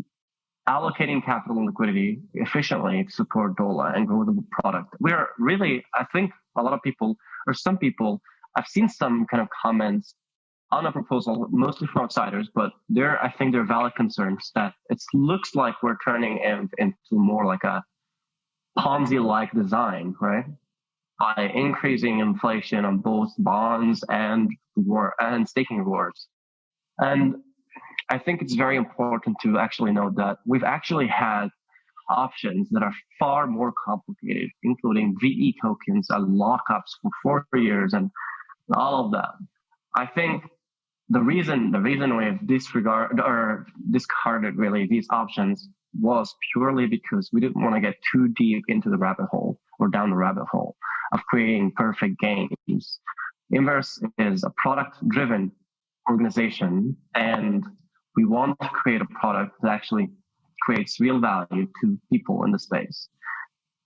allocating capital and liquidity efficiently to support Dola and grow the product. We're really, I think a lot of people, or some people, I've seen some kind of comments on a proposal, mostly from outsiders, but I think they're valid concerns that it looks like we're turning into more like a Ponzi-like design, right? By increasing inflation on both bonds and staking rewards. And I think it's very important to actually note that we've actually had options that are far more complicated, including VE tokens and lockups for 4 years and all of that. I think the reason we've discarded really these options was purely because we didn't want to get too deep into the rabbit hole or down the rabbit hole of creating perfect games. Inverse is a product-driven organization, and we want to create a product that actually creates real value to people in the space.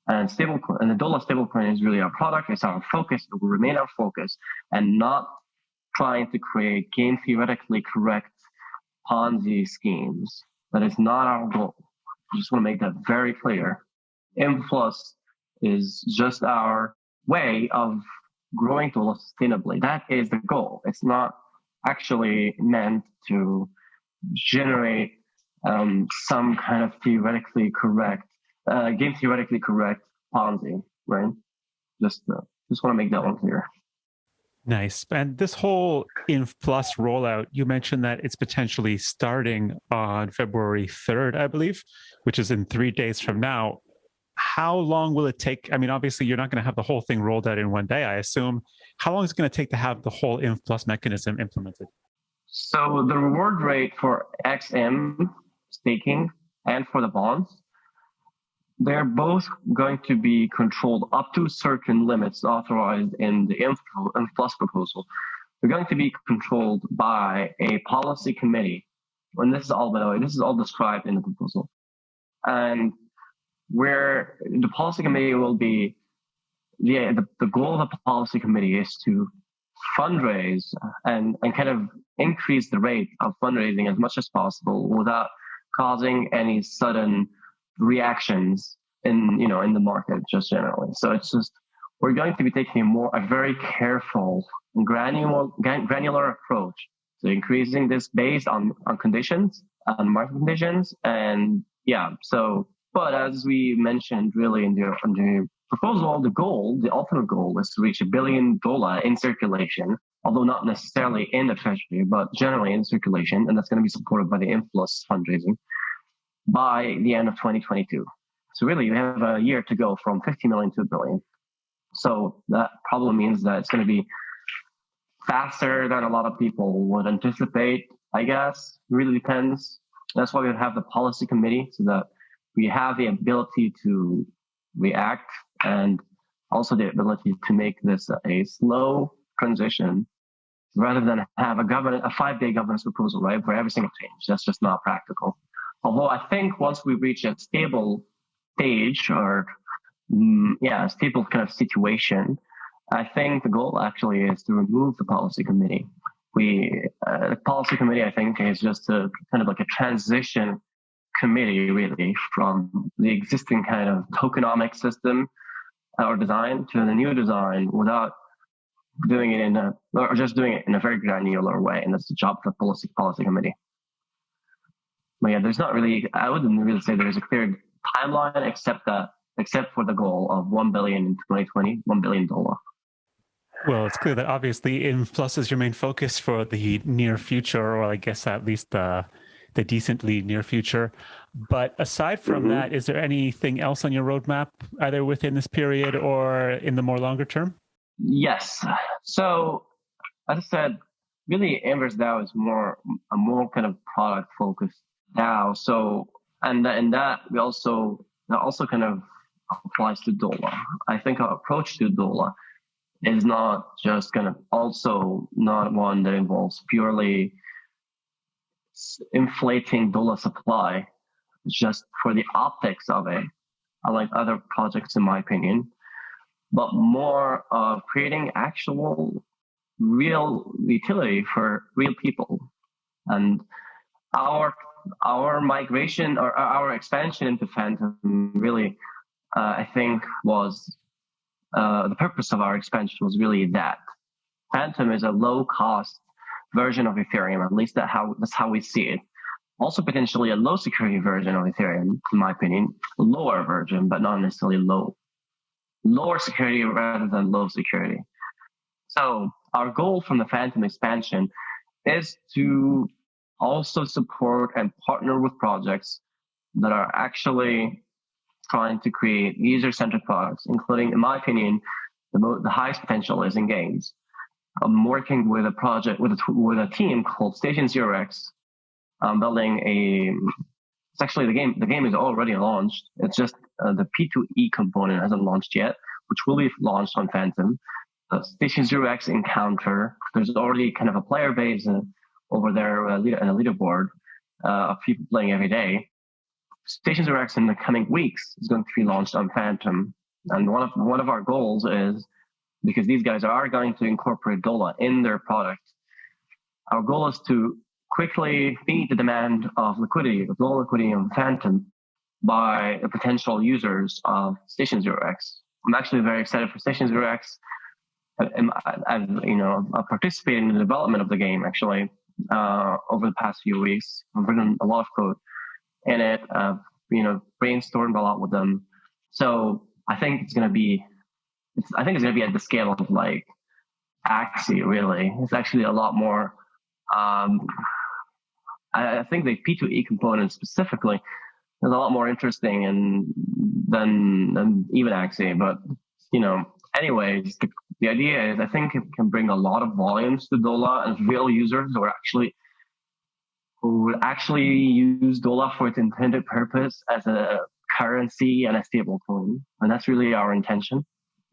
And the Dola stablecoin is really our product. It's our focus. It will remain our focus, and not trying to create game theoretically correct Ponzi schemes. That is not our goal. I just want to make that very clear. INV Plus is just our way of growing Dola sustainably. That is the goal. It's not actually meant to generate some kind of theoretically correct, game theoretically correct Ponzi, right? Just want to make that one clear. Nice. And this whole INV Plus rollout, you mentioned that it's potentially starting on February 3rd, I believe, which is in 3 days from now. How long will it take? I mean, obviously, you're not going to have the whole thing rolled out in one day, I assume. How long is it going to take to have the whole INV Plus mechanism implemented? So the reward rate for XM staking and for the bonds, they're both going to be controlled up to certain limits authorized in the INV Plus proposal. They're going to be controlled by a policy committee. And this is all, by the way, this is all described in the proposal. And where the policy committee will be, the goal of the policy committee is to fundraise and kind of increase the rate of fundraising as much as possible without causing any sudden reactions in the market just generally. So it's just, we're going to be taking a very careful and granular approach to increasing this based on conditions, on market conditions. And yeah, so, but as we mentioned really in the proposal, the goal, the ultimate goal is to reach $1 billion in circulation, although not necessarily in the treasury, but generally in circulation. And that's going to be supported by the inflows fundraising by the end of 2022. So really, you have a year to go from 50 million to $1 billion. So that probably means that it's going to be faster than a lot of people would anticipate, I guess. It really depends. That's why we have the policy committee, so that we have the ability to react and also the ability to make this a slow transition rather than have a 5-day governance proposal, right, for every single change. That's just not practical. Although I think once we reach a stable stage or a stable kind of situation, I think the goal actually is to remove the policy committee. The policy committee, I think, is just a kind of like a transition committee, really, from the existing kind of tokenomic system or design to the new design without doing it or just doing it in a very granular way. And that's the job of the policy committee. But yeah, there's not really, I wouldn't really say there's a clear timeline except for the goal of 1 billion in 2020, $1 billion. Well, it's clear that obviously INV Plus is your main focus for the near future, or I guess at least the decently near future. But aside from that, is there anything else on your roadmap, either within this period or in the more longer term? Yes. So, as I said, really Inverse DAO is a more kind of product focused DAO. So, and that also kind of applies to Dola. I think our approach to Dola is not just not one that involves purely inflating Dola supply just for the optics of it, unlike other projects in my opinion, but more of creating actual real utility for real people. And our migration or our expansion into Phantom really, I think was the purpose of our expansion was really that. Phantom is a low-cost version of Ethereum, at least that's how we see it. Also potentially a low-security version of Ethereum, in my opinion. A lower version, but not necessarily low. Lower security rather than low security. So our goal from the Phantom expansion is to also support and partner with projects that are actually trying to create user-centered products, including, in my opinion, the highest potential is in games. I'm working with a project with a team called Station 0x. I'm building it's actually the game is already launched. It's just the P2E component hasn't launched yet, which will be launched on Phantom. Station 0x Encounter. There's already kind of a player base over there and a leaderboard of people playing every day. Station 0x in the coming weeks is going to be launched on Phantom, and one of our goals is, because these guys are going to incorporate Dola in their product, our goal is to quickly meet the demand of liquidity, of Dola liquidity on Phantom by the potential users of Station 0x. I'm actually very excited for Station 0x. I've participated in the development of the game actually over the past few weeks. I've written a lot of code in it. I've brainstormed a lot with them. So I think it's going to be at the scale of like Axie. Really, it's actually a lot more. I think the P2E component specifically is a lot more interesting than even Axie. But anyways, the idea is I think it can bring a lot of volumes to Dola and real users who would actually use Dola for its intended purpose as a currency and a stable coin. And that's really our intention.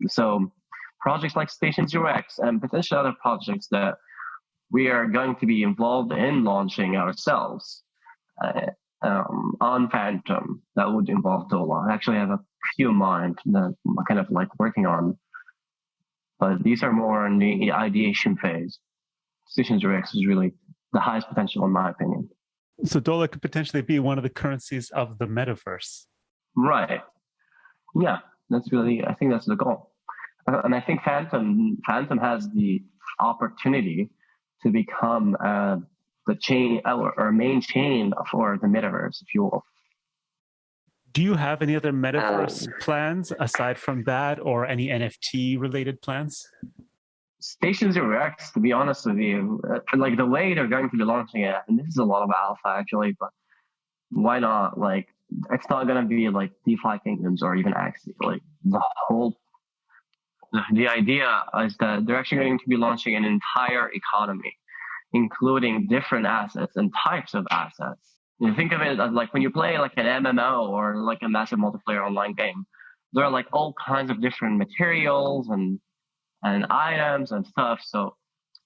So projects like Station 0x and potentially other projects that we are going to be involved in launching ourselves on Phantom that would involve Dola. I actually have a few in mind that I'm kind of like working on, but these are more in the ideation phase. Station 0x is really the highest potential in my opinion. So Dola could potentially be one of the currencies of the metaverse. Right. Yeah, I think that's the goal. And I think Phantom has the opportunity to become the chain or main chain for the metaverse, if you will. Do you have any other Metaverse Um, plans aside from that, or any NFT related plans? Station Zero X, to be honest with you, like the way they're going to be launching it, and this is a lot of alpha actually, but why not? Like, it's not going to be like DeFi Kingdoms or even Axie. Like, the idea is that they're actually going to be launching an entire economy, including different assets and types of assets. You think of it as like when you play like an MMO or like a massive multiplayer online game, there are like all kinds of different materials and items and stuff. So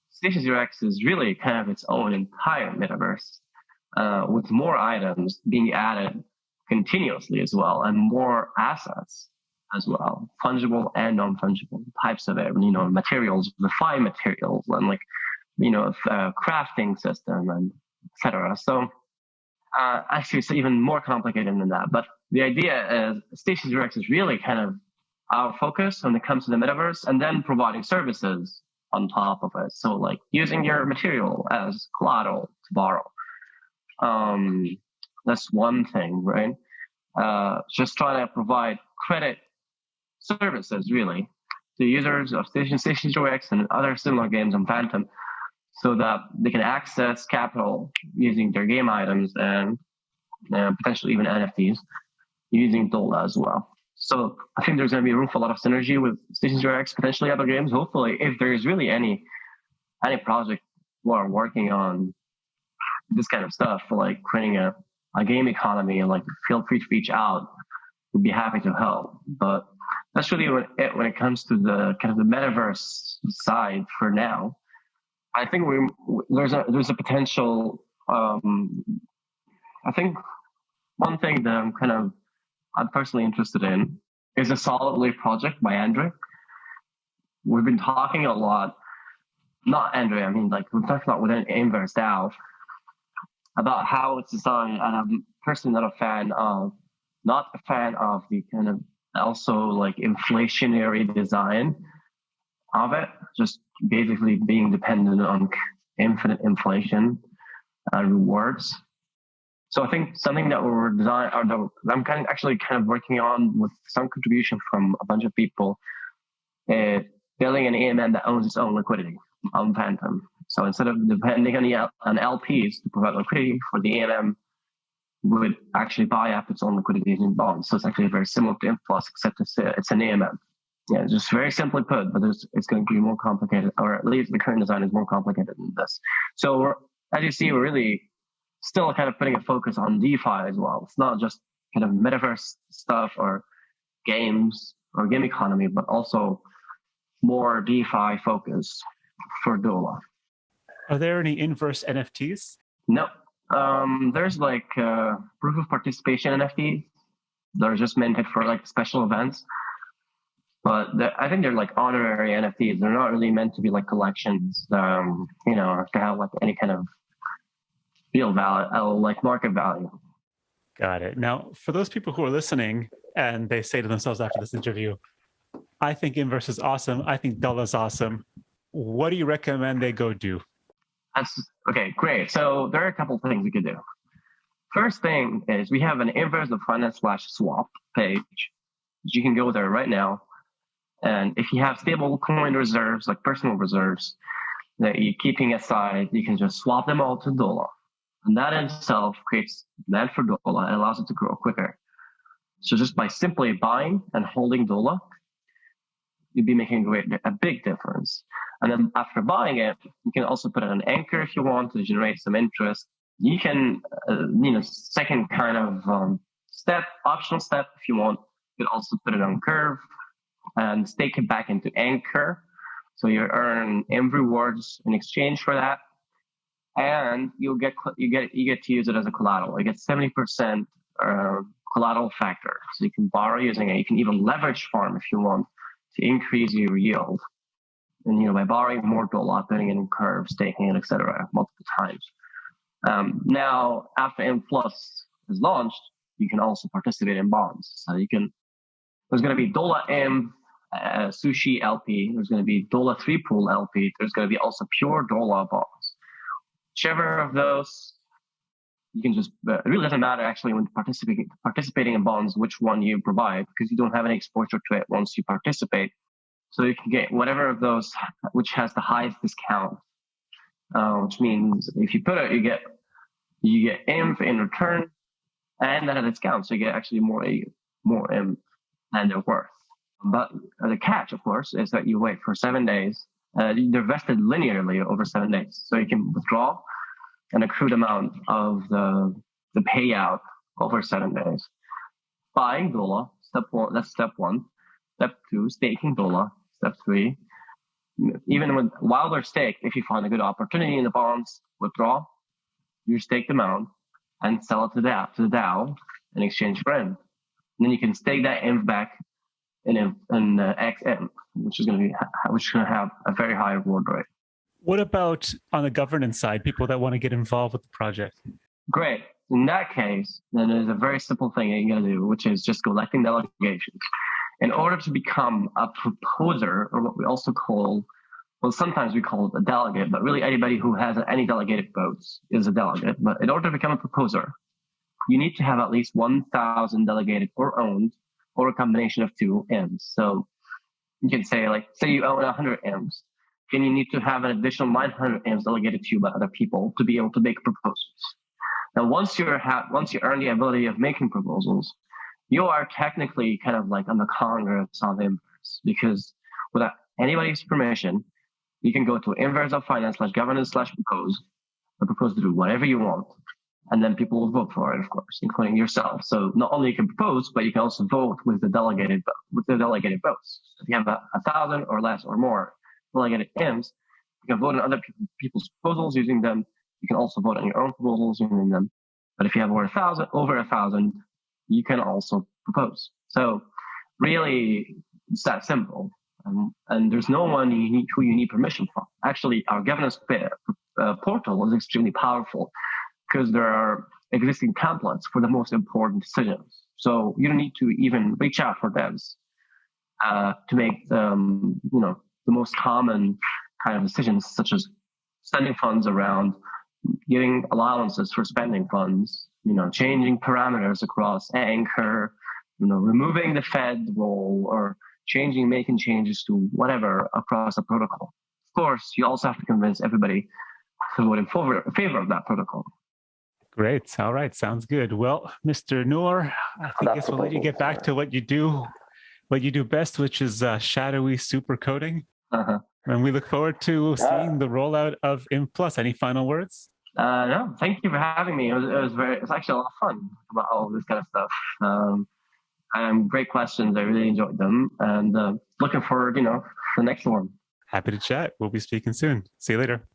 Station Zero X is really kind of its own entire metaverse, with more items being added continuously as well, and more assets as well, fungible and non-fungible types of it. Materials, refined materials, and like crafting system and etc. So actually, it's even more complicated than that. But the idea is Station Zero X is really kind of our focus when it comes to the metaverse, and then providing services on top of it. So like using your material as collateral to borrow. That's one thing, right? Just trying to provide credit services really to users of Station Zero X and other similar games on Phantom, so that they can access capital using their game items and potentially even NFTs using Dola as well. So I think there's going to be room for a lot of synergy with Station Zero X, potentially other games. Hopefully, if there is really any project who are working on this kind of stuff, for like creating a game economy, and like feel free to reach out. We'd be happy to help. But that's really when it comes to the kind of the metaverse side for now. I think there's a potential. I think one thing that I'm personally interested in is a Solid Lake project by Andre. We've been talking a lot, not Andre, I mean, like we're talking about within Inverse DAO about how it's designed, and I'm personally not a fan of the kind of also like inflationary design of it, just basically being dependent on infinite inflation rewards. So I think something that we're design, or that I'm kind of working on with some contribution from a bunch of people, is building an AMM that owns its own liquidity on Phantom. So instead of depending on LPs to provide liquidity for the AMM, would actually buy up its own liquidity in bonds. So it's actually very similar to Influx, except it's an AMM. Yeah, just very simply put, but it's going to be more complicated, or at least the current design is more complicated than this. So as you see, we're really still kind of putting a focus on DeFi as well. It's not just kind of metaverse stuff or games or game economy, but also more DeFi focus for Dola. Are there any inverse NFTs? No. There's like proof of participation NFTs. They're just minted for like special events. But I think they're like honorary NFTs. They're not really meant to be like collections, to have like any kind of real value, like market value. Got it. Now, for those people who are listening and they say to themselves after this interview, I think Inverse is awesome. I think Dola is awesome. What do you recommend they go do? Okay, great. So there are a couple of things we could do. First thing is we have an Inverse of Finance/swap page. You can go there right now. And if you have stable coin reserves, like personal reserves, that you're keeping aside, you can just swap them all to Dola. And that in itself creates demand for Dola and allows it to grow quicker. So just by simply buying and holding Dola, you'd be making a big difference. And then after buying it, you can also put it on Anchor if you want to generate some interest. You can, second kind of optional step if you want, you can also put it on Curve and stake it back into Anchor. So you earn INV rewards in exchange for that. And you get to use it as a collateral. You get 70% collateral factor. So you can borrow using it. You can even leverage farm if you want to increase your yield. And by borrowing more Dola, putting it in Curve, staking it, etc., multiple times. Now, after Influx is launched, you can also participate in bonds. So there's going to be Dola M Sushi LP. There's going to be Dola 3 Pool LP. There's going to be also pure Dola bonds. Whichever of those You can just, it really doesn't matter actually when participating in bonds, which one you provide, because you don't have any exposure to it once you participate. So you can get whatever of those which has the highest discount, which means if you put it, you get INV in return and at a discount. So you get actually more INV than they're worth. But the catch, of course, is that you wait for 7 days. They're vested linearly over 7 days. So you can withdraw an accrued amount of the payout over 7 days. Buying Dola, step one, that's step one. Step two, staking Dola. Step three, even while they're staked, if you find a good opportunity in the bonds, withdraw your staked amount and sell it to the DAO in exchange for INV. And then you can stake that INV back in XM, which is going to have a very high reward rate. What about on the governance side, people that want to get involved with the project? Great. In that case, then there's a very simple thing that you got to do, which is just collecting delegations. In order to become a proposer, or what we also call, well, sometimes we call it a delegate, but really anybody who has any delegated votes is a delegate. But in order to become a proposer, you need to have at least 1,000 delegated or owned, or a combination of two INVs. So you can say, like, say you own 100 INVs, then you need to have an additional 900 INVs delegated to you by other people to be able to make proposals. Now, once you earn the ability of making proposals, you are technically kind of like on the Congress of Inverse, because without anybody's permission, you can go to inverse.finance/governance/propose and propose to do whatever you want. And then people will vote for it, of course, including yourself. So not only you can propose, but you can also vote with the delegated votes. If you have 1,000 or less or more delegated INVs, you can vote on other people's proposals using them. You can also vote on your own proposals using them. But if you have over 1,000, you can also propose. So really, it's that simple. And there's no one who you need permission from. Actually, our governance portal is extremely powerful because there are existing templates for the most important decisions. So you don't need to even reach out for devs to make the most common kind of decisions, such as sending funds around, giving allowances for spending funds, changing parameters across Anchor, removing the Fed role, or making changes to whatever across a protocol. Of course, you also have to convince everybody to vote in favor of that protocol. Great. All right. Sounds good. Well, Mr. Nour, I guess we'll let you get back to what you do best, which is shadowy super coding. Uh-huh. And we look forward to seeing the rollout of INV+. Any final words? No, thank you for having me. It's actually a lot of fun about all this kind of stuff. Great questions. I really enjoyed them, and looking forward, to the next one. Happy to chat. We'll be speaking soon. See you later.